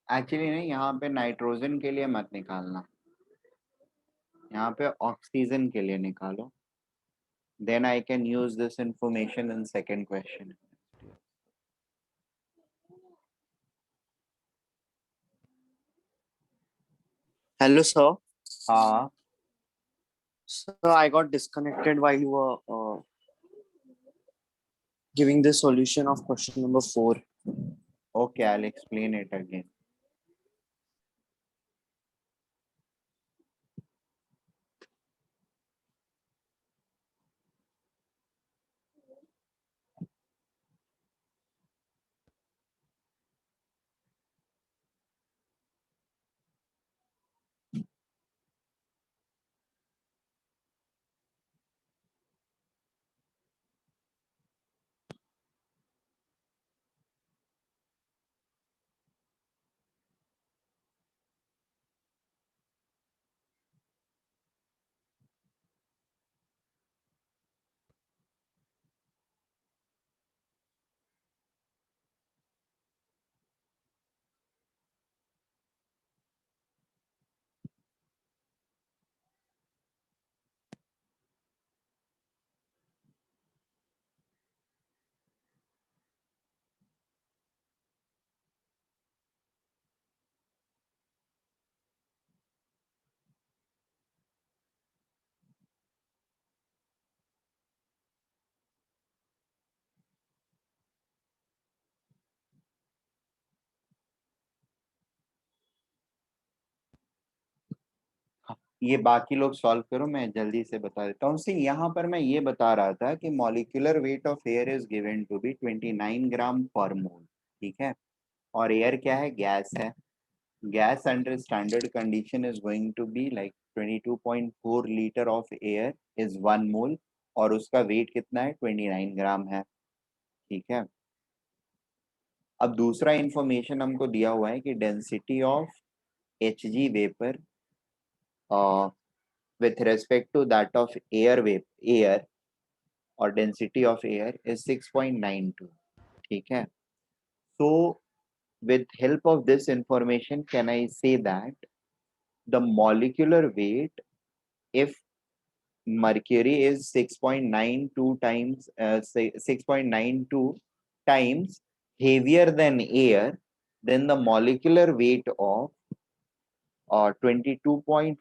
Actually नहीं, यहाँ पे नाइट्रोजन के लिए मत निकालना, यहाँ पे ऑक्सीजन के लिए निकालो, then I can use this information in second question. Hello, sir. हाँ, Sir, I got disconnected while you were giving the solution of question number 4. okay, I'll explain it again. ये बाकी लोग सॉल्व करो, मैं जल्दी से बता देता हूँ। सी यहाँ पर मैं ये बता रहा था कि molecular weight of air is given to be 29 gram पर मोल, ठीक है, और एयर क्या है, गैस है। Gas under standard condition is going to be like 22.4 litre of air is 1 mole, और उसका वेट कितना है, 29 ग्राम है, ठीक है। अब दूसरा इंफॉर्मेशन हमको दिया हुआ है कि density of Hg vapour with respect to that of air or density of air is 6.92, ठीक है। So with help of this information, can I say that the molecular weight, if mercury is 6.92 times 6.92 times heavier than air, then the molecular weight of 22.4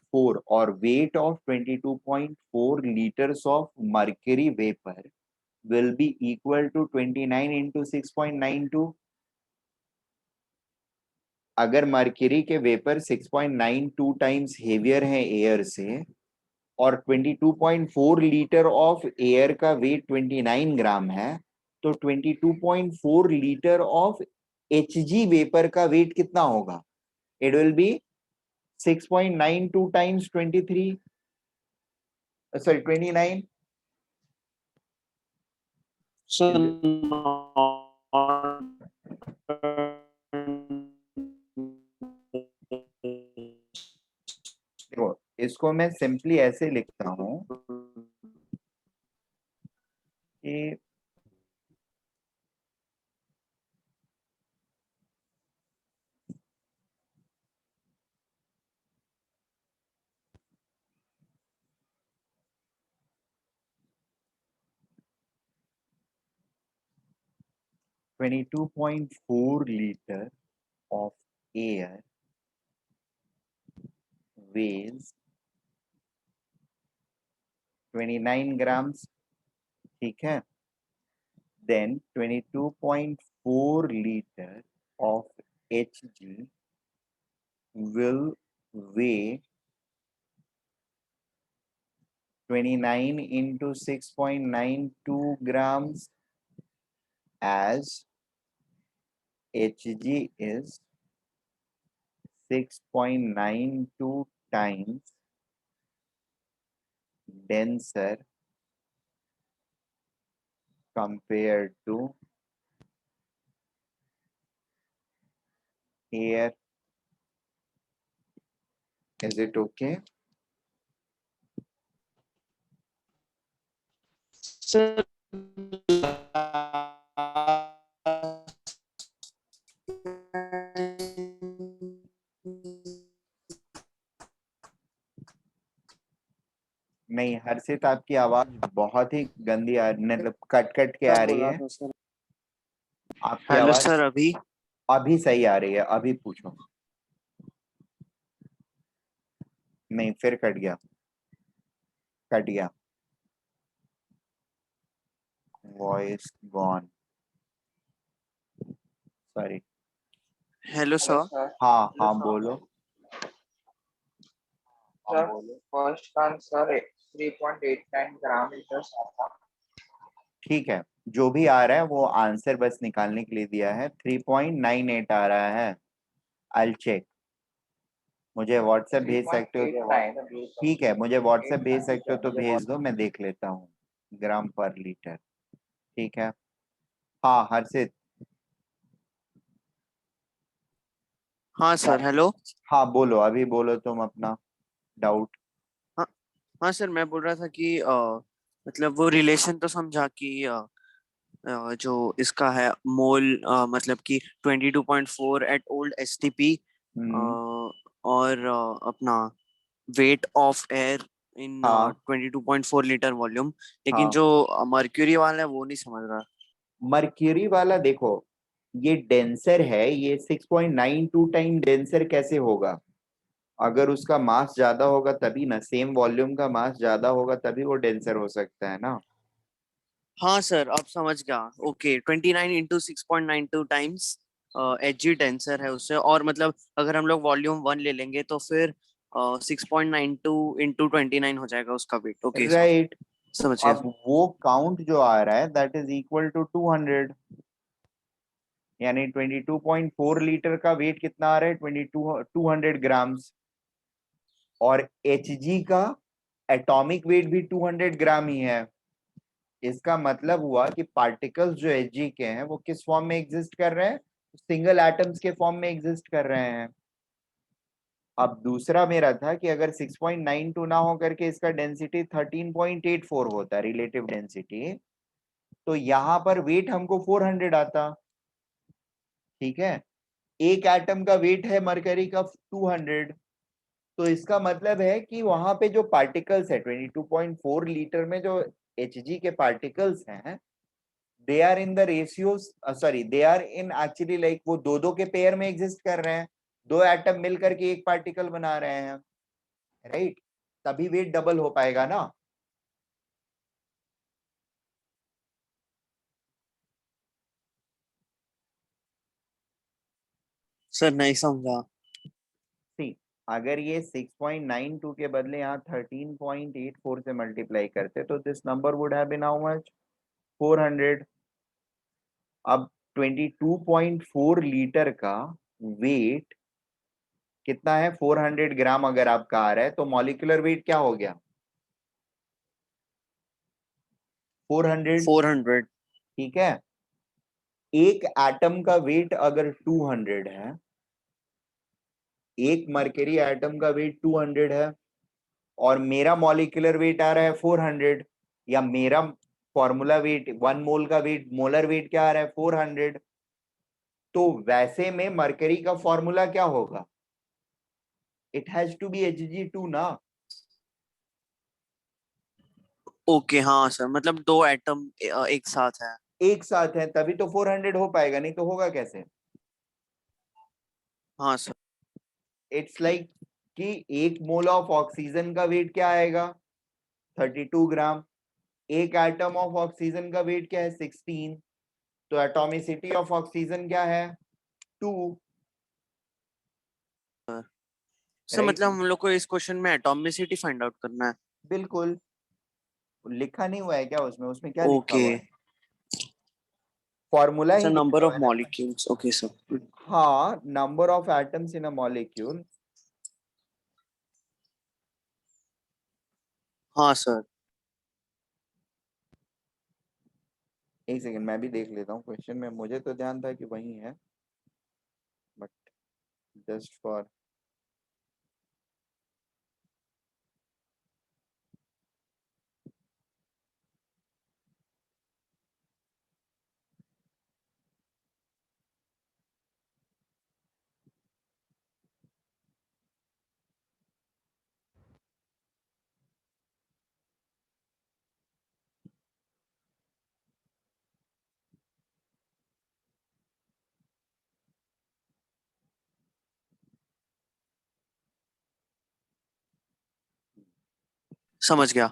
or weight of 22.4 liters of mercury vapor will be equal to 29 into 6.92. अगर मर्क्यूरी के वेपर 6.92 टाइम्स हेवियर है एयर से और 22.4 लीटर ऑफ एयर का वेट 29 ग्राम है, तो 22.4 लीटर ऑफ Hg वेपर का वेट कितना होगा? It will be 6.92 times 23, sorry 29. So देखो, इसको मैं सिंपली ऐसे लिखता हूं कि (22.4 liter of air weighs 29 grams, ठीक है? Then 22.4 liter of Hg will weigh 29 into 6.92 grams, as Hg is 6.92 times denser compared to air. Is it okay? sir, नहीं, हर्षित आपकी आवाज बहुत ही गंदी मतलब कट कट के आ रही है। आपकी हेलो आवाज सर, अभी सही आ रही है। अभी पूछो। नहीं, फिर कट गया, कट गया, voice gone, sorry. Hello sir. Sir हाँ हाँ बोलो। सर फर्स्ट का आंसर 3.89 ग्राम लीटर्स आता। ठीक है, जो भी आ रहा है वो आंसर बस निकालने के लिए दिया है। 3.98 आ रहा है। I check. मुझे व्हाट्सएप भेज सकते हो? ठीक है, मुझे व्हाट्सएप भेज सकते हो तो भेज दो, मैं देख लेता हूँ। ग्राम पर लीटर, ठीक है। हाँ हर्षित। हाँ सर, हेलो। हाँ बोलो, अभी बोलो तुम अपना डाउट। हाँ हाँ सर, मैं बोल रहा था कि मतलब वो रिलेशन तो समझा कि जो इसका है मोल, मतलब कि 22.4 एट ओल्ड एसटीपी, और अपना वेट ऑफ एयर इन हाँ 22.4 लीटर वॉल्यूम। लेकिन हाँ, जो मर्क्यूरी वाला है वो नहीं समझ रहा। मर्क्यूरी वाला देखो, ये डेंसर है, ये 6.92 टाइम डेंसर कैसे होगा? अगर उसका मास ज्यादा होगा तभी ना, सेम वॉल्यूम का मास ज्यादा होगा तभी वो डेंसर हो सकता है ना। हाँ सर, अब समझ गया। Okay, 29 into 6.92 times H tensor है उससे, और मतलब अगर हम लोग वॉल्यूम 1 ले लेंगे तो फिर 6.92 इंटू 29 हो जाएगा उसका वेट। Okay sir, right. समझ गया। अब वो काउंट जो आ रहा है दैट इज इक्वल टू 200, यानी 22.4 लीटर का वेट कितना आ रहा है? 200 ग्राम्स। और Hg का एटॉमिक वेट भी 200 ग्राम ही है। इसका मतलब हुआ कि पार्टिकल्स जो Hg के हैं वो किस फॉर्म में एग्जिस्ट कर रहे हैं? सिंगल एटम्स के फॉर्म में एग्जिस्ट कर रहे हैं। अब दूसरा मेरा था कि अगर 6.92 ना हो करके इसका डेंसिटी 13.84 होता, रिलेटिव डेंसिटी, तो यहां पर वेट हमको 400 आता। ठीक है, एक एटम का वेट है मरकरी का 200, तो इसका मतलब है कि वहां पे जो पार्टिकल्स है 22.4 लीटर में जो Hg के पार्टिकल्स हैं, they are in the ratios, sorry they are in actually like वो दो दो के पेयर में एग्जिस्ट कर रहे हैं, दो एटम मिल करके एक पार्टिकल बना रहे हैं, राइट? तभी वेट डबल हो पाएगा ना। सर नहीं समझा। सी, अगर ये 6.92 के बदले यहाँ 13.84 से मल्टीप्लाई करते तो this number would have been how much, 400। अब 22.4 लीटर का वेट कितना है, 400 ग्राम अगर आपका आ रहा है, तो मॉलिक्यूलर वेट क्या हो गया, 400। 400। ठीक है, एक एटम का वेट अगर 200 है, एक मरकरी एटम का वेट 200 है, और मेरा मॉलिक्यूलर वेट आ रहा है 400, या मेरा फॉर्मूला वेट 1 मोल का वेट, मोलर वेट क्या आ रहा है 400, तो वैसे में मरकरी का फॉर्मूला क्या होगा, it has to B Hg2 ना। ओके हाँ सर, मतलब दो एटम एक साथ है। एक साथ है तभी तो 400 हो पाएगा, नहीं तो होगा कैसे। हाँ सर। इट्स लाइक कि 1 मोल ऑफ ऑक्सीजन का वेट क्या आएगा, 32 ग्राम, एक एटम ऑफ ऑक्सीजन का वेट क्या है 16, तो एटॉमिसिटी ऑफ ऑक्सीजन क्या है 2, सर राइट? मतलब हम लोग को इस क्वेश्चन में एटॉमिसिटी फाइंड आउट करना है। बिल्कुल, लिखा नहीं हुआ है क्या उसमें, उसमें क्या लिखा ओके हुआ है, फॉर्मूला सर, ही लिखा नंबर हुआ ऑफ है ना। मॉलिक्यूल्स। Okay sir. हाँ, number of atoms in a molecule. हाँ सर। एक सेकंड मैं भी देख लेता हूँ क्वेश्चन में, मुझे तो ध्यान था कि वही है, बट जस्ट फॉर, समझ गया।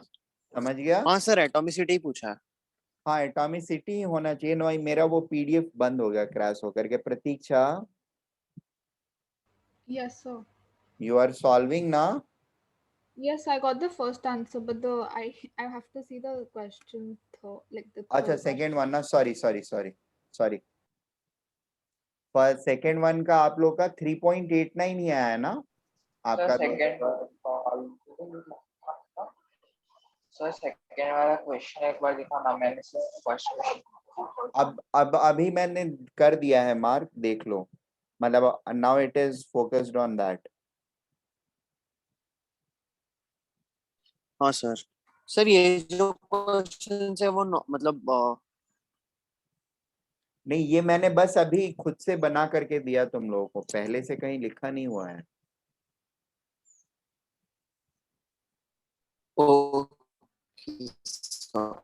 समझ गया। हाँ सर, एटॉमिसिटी ही पूछा है। हाँ, एटॉमिसिटी ही होना चाहिए ना भाई, मेरा वो पीडीएफ बंद हो गया क्रैश होकर के। Pratiksha, Yes, sir. You are solving ना। Yes, I got the first answer, but I have to see the question third, like the अच्छा, third सेकेंड question. वन ना, sorry sorry sorry sorry, first second one का आप लोग का 3.89 ही आया है ना सर आपका तो। सेकंड सर सेकंड वाला क्वेश्चन एक बार दिखाना, मैंने सिर्फ फर्स्ट क्वेश्चन। अब अभी मैंने कर दिया है मार्क, देख लो, मतलब now it is focused on that. हाँ सर। सर ये जो क्वेश्चन है वो मतलब नहीं, ये मैंने बस अभी खुद से बना करके दिया तुम लोगों को, पहले से कहीं लिखा नहीं हुआ है। Okay sir.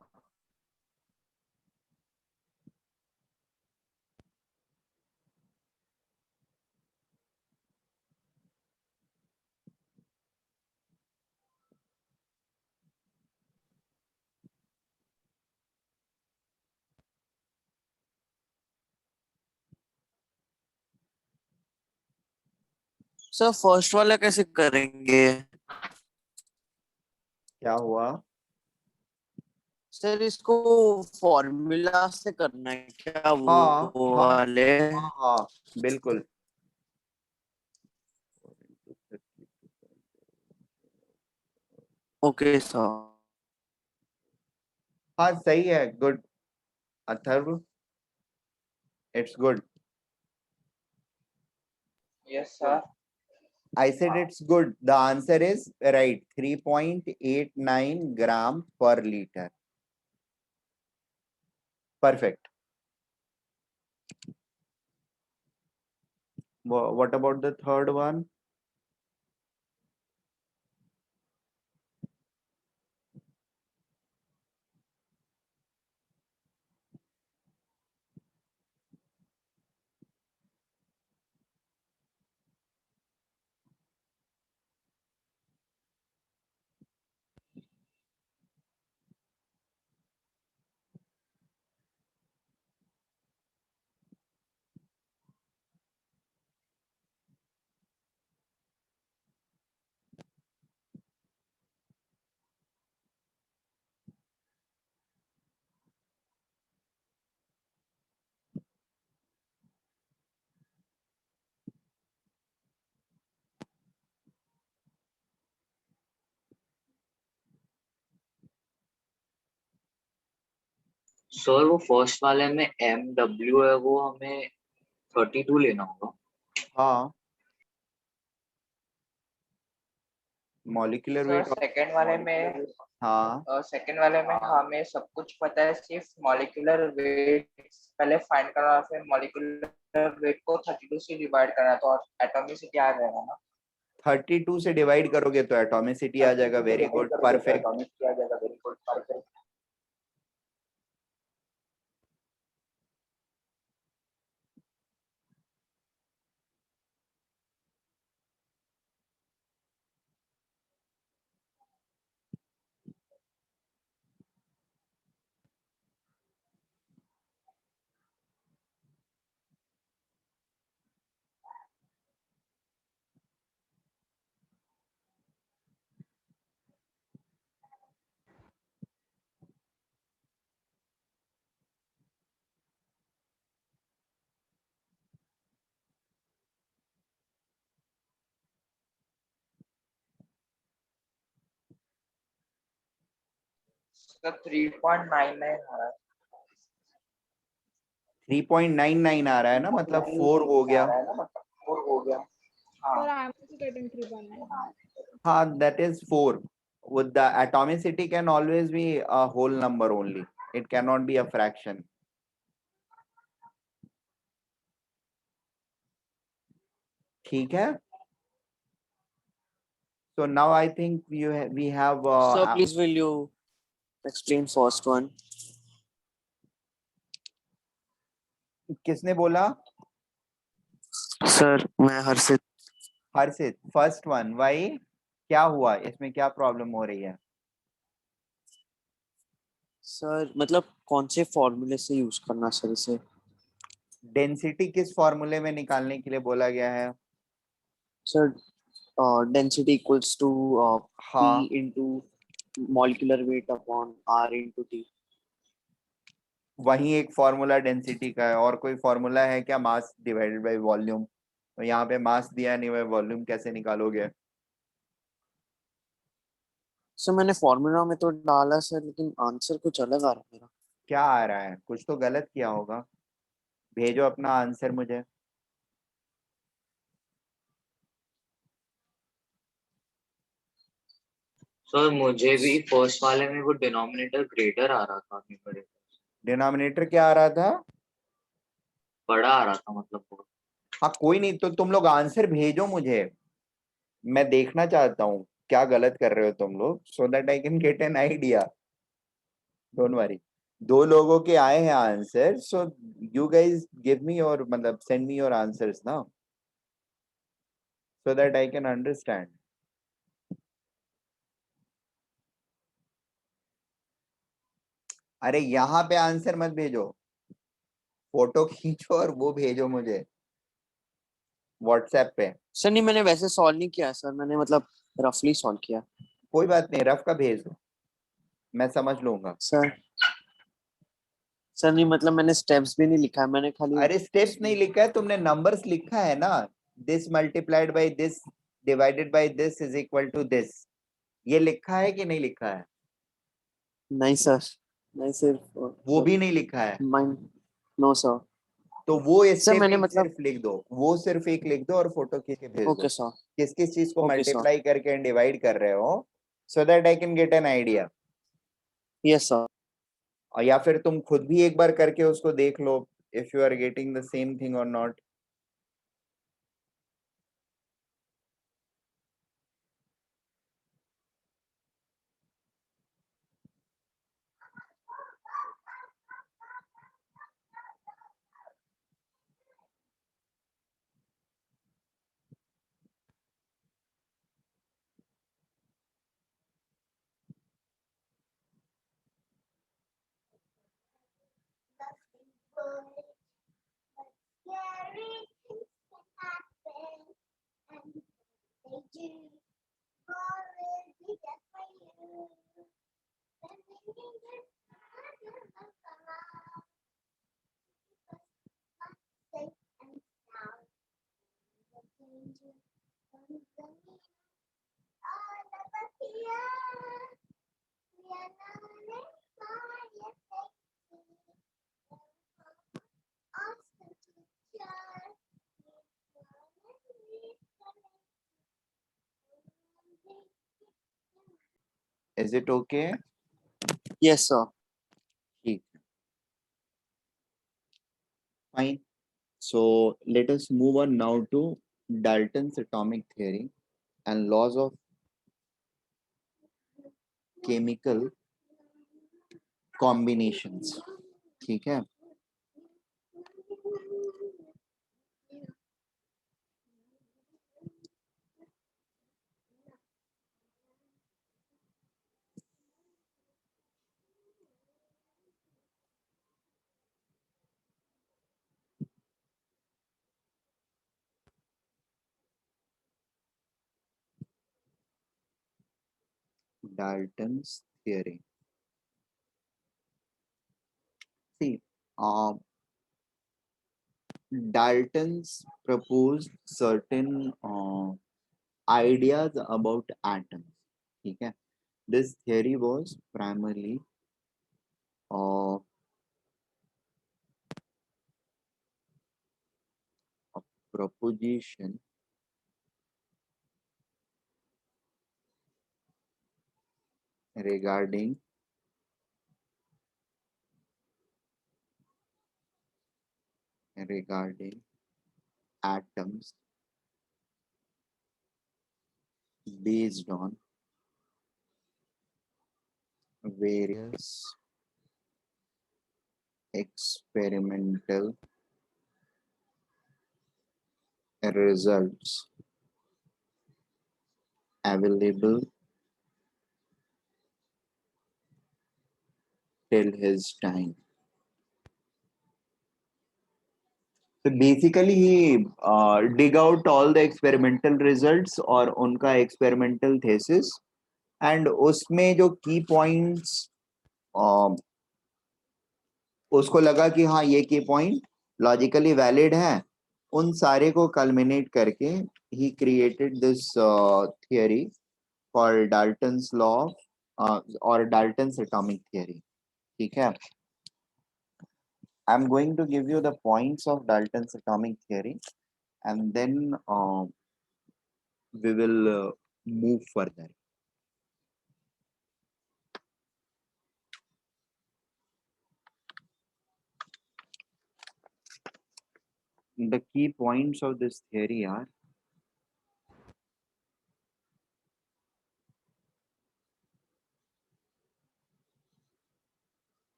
सर फर्स्ट वाला कैसे करेंगे? क्या हुआ? सर इसको फॉर्मूला से करना है क्या, हाँ वो हाँ वाले? हाँ हाँ, बिल्कुल। Okay sir. हाँ सही है, good Atharva, it's good. Yes sir. I said it's good. The answer is right. 3.89 gram per liter. Perfect. What about the third one? Sir वो फर्स्ट वाले में MW है, वो हमें 32 लेना होगा। हाँ, मॉलिक्यूलर सर वेट। सेकंड वाले में हाँ, सेकंड वाले में हमें सब कुछ पता है, सिर्फ मॉलिक्यूलर वेट पहले फाइंड करना, फिर मॉलिक्यूलर वेट को 32 से डिवाइड करना, तो एटॉमिसिटी आ जाएगा ना। 32 से डिवाइड करोगे तो एटॉमिसिटी आ जाएगा। Very good, perfect. एटॉमिसिटी आ जाएगा, वेरी गुड, परफेक्ट। सर 3.99 आ रहा है। 3.99 आ रहा है ना, मतलब 4 हो आ गया। रहा है ना, मतलब 4 हो गया। हाँ Sir, I am also getting 3.9. हाँ, that is 4. With the atomicity can always be a whole number only. It cannot be a fraction. ठीक है। So now I think we have Sir, please will you explain first one? किसने बोला? सर मैं हर्षित। हर्षित, फर्स्ट वन। वाई, क्या हुआ इसमें, क्या प्रॉब्लम हो रही है? सर मतलब कौन से फॉर्मूले से यूज करना सर इसे? डेंसिटी किस फॉर्मूले में निकालने के लिए बोला गया है? सर डेंसिटी इक्वल्स टू हाँ, P into molecular weight upon R into T. वही एक फॉर्मूला डेंसिटी का है। और कोई फॉर्मूला है क्या? Mass divided by volume. तो यहाँ पे मास दिया नहीं हुआ, वॉल्यूम कैसे निकालोगे? सर मैंने फॉर्मूला में तो डाला सर, लेकिन आंसर कुछ अलग आ रहा है मेरा। क्या आ रहा है? कुछ तो गलत किया होगा। भेजो अपना आंसर मुझे। सर मुझे भी फर्स्ट वाले में वो डिनोमिनेटर ग्रेटर आ रहा था, नहीं बड़े डिनोमिनेटर क्या आ रहा था? बड़ा आ रहा था, मतलब वो। हाँ, कोई नहीं, तो तुम लोग आंसर भेजो मुझे। मैं देखना चाहता हूँ क्या गलत कर रहे हो तुम लोग, so that I can get an idea. Don't worry. दो लोगों के आए हैं answer, so you guys give me your, मतलब सेंड मी योर आंसर्स ना, so that I can understand. अरे यहाँ पे आंसर मत भेजो, फोटो खींचो और वो भेजो मुझे व्हाट्सएप पे। सर नहीं, मैंने वैसे सॉल्व नहीं किया सर, मैंने मतलब रफली सॉल्व किया। कोई बात नहीं, रफ का भेज दो, मैं समझ लूंगा। सर सर नहीं, मतलब मैंने स्टेप्स भी नहीं लिखा है, मैंने खाली अरे स्टेप्स नहीं लिखा है तुमने, नंबर्स लिखा है ना। This multiplied by this divided by this is equal to this, ये लिखा है कि नहीं लिखा है? नहीं सर, नहीं सिर्फ वो भी नहीं लिखा है? Mind, no sir. तो वो सर स्टेप मैंने एक मतलब सिर्फ लिख दो, वो सिर्फ एक लिख दो और फोटो खींच के भेज दो। ओके सर, किस किस चीज को ओके सर, मल्टीप्लाई करके डिवाइड कर रहे हो, so that I can get an idea. Yes sir. और या फिर तुम खुद भी एक बार करके उसको देख लो, if you are getting the same thing और not. Is it okay? Yes, sir. ठीक है, fine. So let us move on now to Dalton's atomic theory and laws of chemical combinations. ठीक है, Dalton's theory. See, Dalton's proposed certain ideas about atoms. ठीक है, this theory was primarily uh, a proposition regarding atoms based on various experimental results available till his time. So basically, he dig out all the experimental results और उनका experimental thesis and उसमें जो key points उसको लगा कि हाँ ये key point logically valid है, उन सारे को culminate करके he created this theory called Dalton's law or Dalton's atomic theory. ठीक है, I'm going to give you the points of Dalton's atomic theory and then we will move further. The key points of this theory are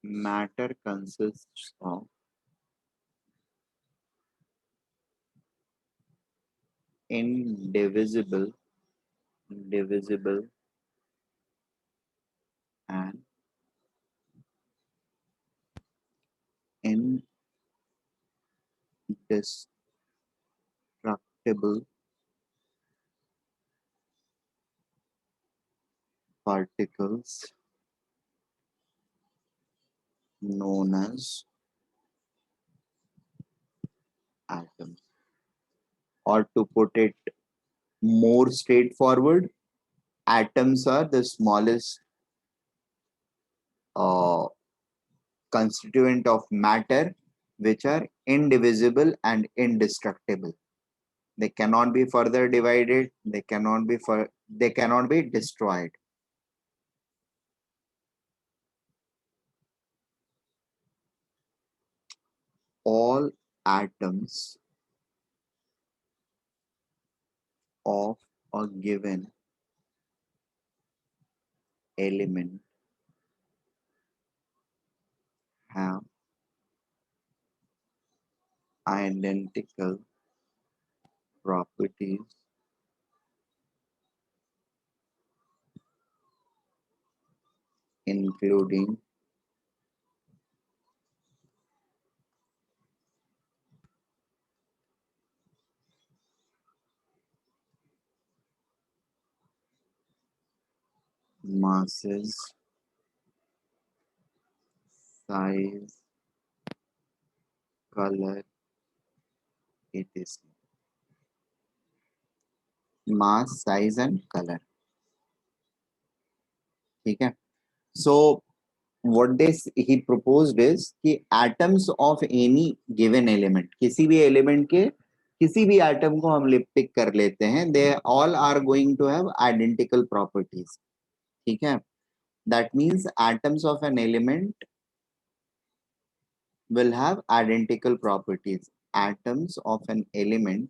matter consists of indivisible, divisible, and indestructible particles known as atoms. Or to put it more straightforward, atoms are the smallest constituent of matter which are indivisible and indestructible. They cannot be further divided, they cannot be destroyed. All atoms of a given element have identical properties including masses, size, color, etc. Mass, size and color. ठीक है. So what this he proposed is कि atoms of any given element, किसी भी element के किसी भी atom को हम पिक कर लेते हैं, they all are going to have identical properties. ठीक है. That means atoms of an element will have identical properties. Atoms of an element,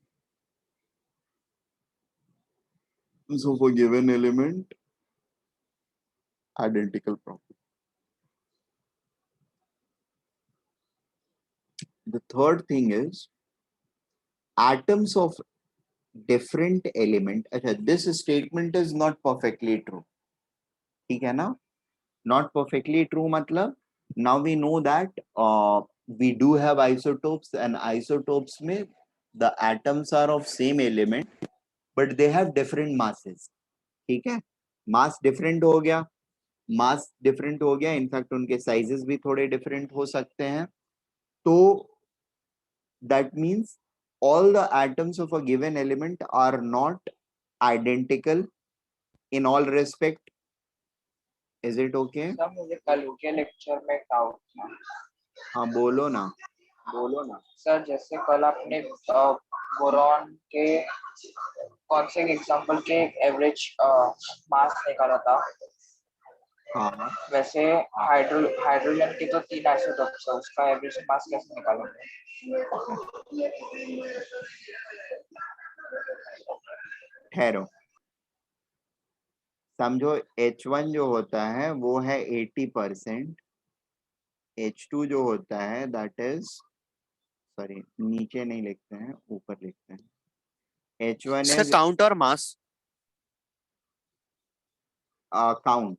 so for given element, identical property. The third thing is atoms of different element. अच्छा, this statement is not perfectly true. ठीक है ना? Not perfectly true मतलब now we know that we do have isotopes, and isotopes में the atoms are of same element but they have different masses. ठीक है. मास डिफरेंट हो गया, मास डिफरेंट हो गया, इनफैक्ट उनके साइजेस भी थोड़े डिफरेंट हो सकते हैं. तो that means all the atoms of a given element are not identical in all respect. Is it okay? Sir मुझे कल के लेक्चर में डाउट था. हाँ बोलो ना. सर जैसे कल आपने बोरॉन के कौन से एग्जांपल के एवरेज मास निकाला था, हाँ, वैसे हाइड्रोजन के तो 3 आइसोटोप्स है, उसका एवरेज मास कैसे निकालोगे? ठहरो. समझो H1 जो होता है वो है 80%, H2 जो होता है दैट इज, सॉरी नीचे नहीं लिखते हैं, ऊपर लिखते हैं. H1 Sir, is count or mass? count.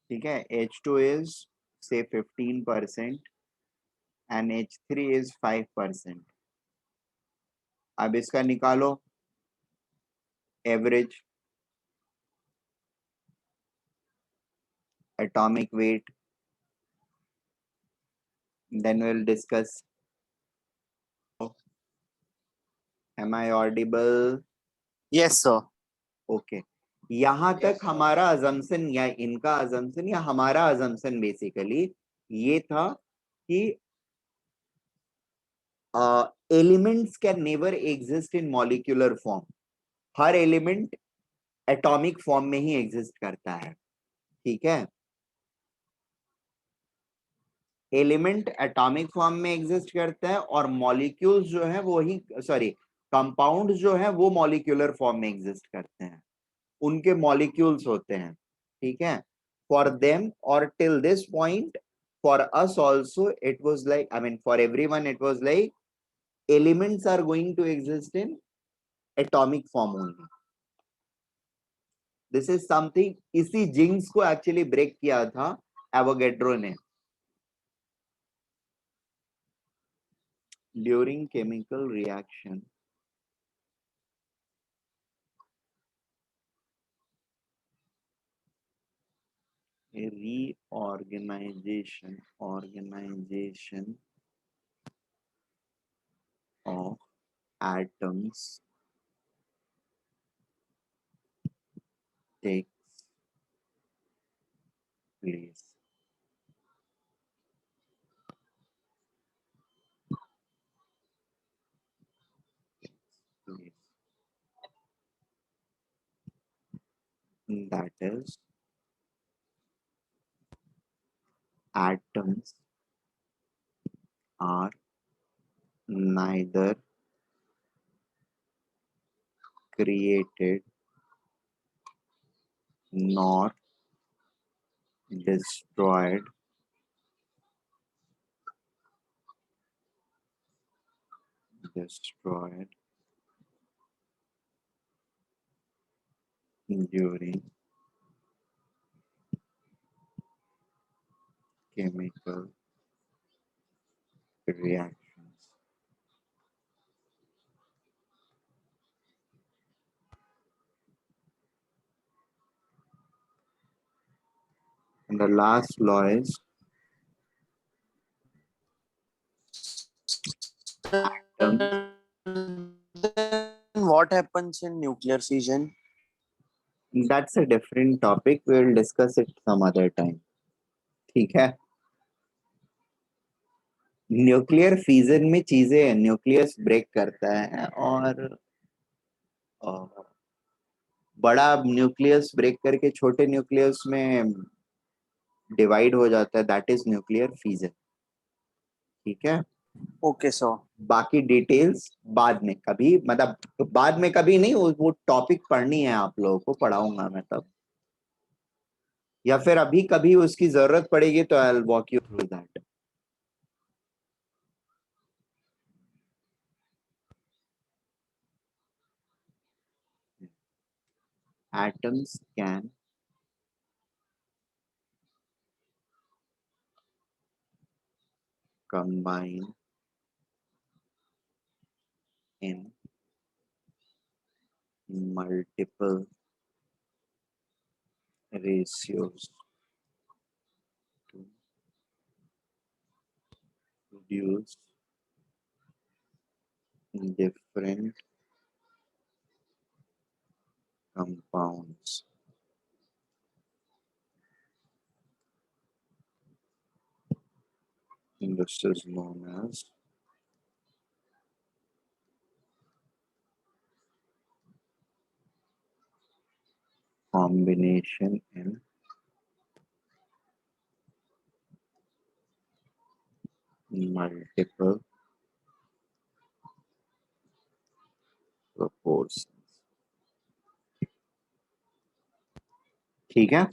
ठीक है. H2 is say 15% and H3 is 5%. अब इसका निकालो average atomic weight, then we'll discuss. Am I audible? Yes, sir. Okay. यहाँ तक Yes, sir. हमारा अजम्पशन या इनका अजम्पशन या हमारा अजम्पशन बेसिकली ये था कि elements can never exist in molecular form. Her element atomic form में ही एग्जिस्ट करता है. ठीक है. एलिमेंट एटॉमिक फॉर्म में एग्जिस्ट करता है और मॉलिक्यूल्स जो है वो ही, सॉरी कंपाउंड जो है वो मॉलिक्यूलर फॉर्म में एग्जिस्ट करते हैं. उनके मॉलिक्यूल्स होते हैं. ठीक है. फॉर देम और till this point for us also it was like, I mean for everyone it was like elements are going to exist in atomic form only. This is something, इसी जिंक्स को एक्चुअली ब्रेक किया था एवोगैड्रो ने. During chemical reaction, a organization of atoms takes place. That is, atoms are neither created nor destroyed during chemical reactions. And the last law is Then what happens in nuclear fission? that's a different topic. We'll discuss it some other time. ठीक है. न्यूक्लियर फ्यूजन में चीजें न्यूक्लियस ब्रेक करता है और बड़ा न्यूक्लियस ब्रेक करके छोटे न्यूक्लियस में डिवाइड हो जाता है. That is nuclear fusion. ठीक है. Okay, sir. बाकी डिटेल्स बाद में कभी, मतलब बाद में कभी नहीं, वो टॉपिक पढ़नी है आप लोगों को, पढ़ाऊंगा मैं तब, या फिर अभी कभी उसकी जरूरत पड़ेगी तो I will walk you through that. Atoms can combine in multiple ratios to produce different compounds. And this is known as combination in multiple proportions. ठीक है.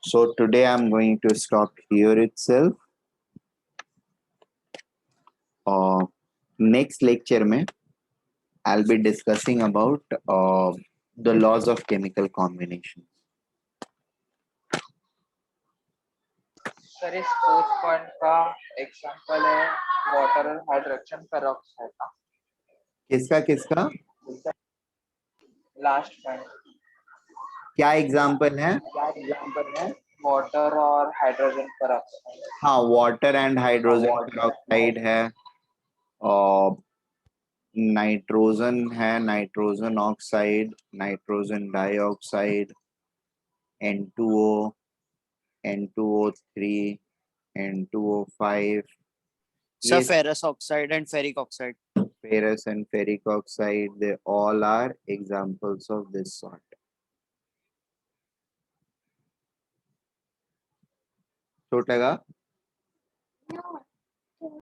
So today I'm going to stop here itself. Next lecture में I'll be discussing about the laws of chemical combination. Sir इस फोर्थ पॉइंट का एग्जांपल है वाटर और हाइड्रोजन पेरोक्साइड का. किसका किसका लास्ट पॉइंट क्या एग्जाम्पल है? वाटर और हाइड्रोजन पेरोक्साइड. हाँ, वाटर एंड हाइड्रोजन पेरोक्साइड है, और नाइट्रोजन है, nitrogen oxide, nitrogen dioxide, N2O, N2O3, N2O5. Sir, ये ferrous oxide and ferric oxide. ferrous and ferric oxide, they all are examples of this sort. चोट लगा?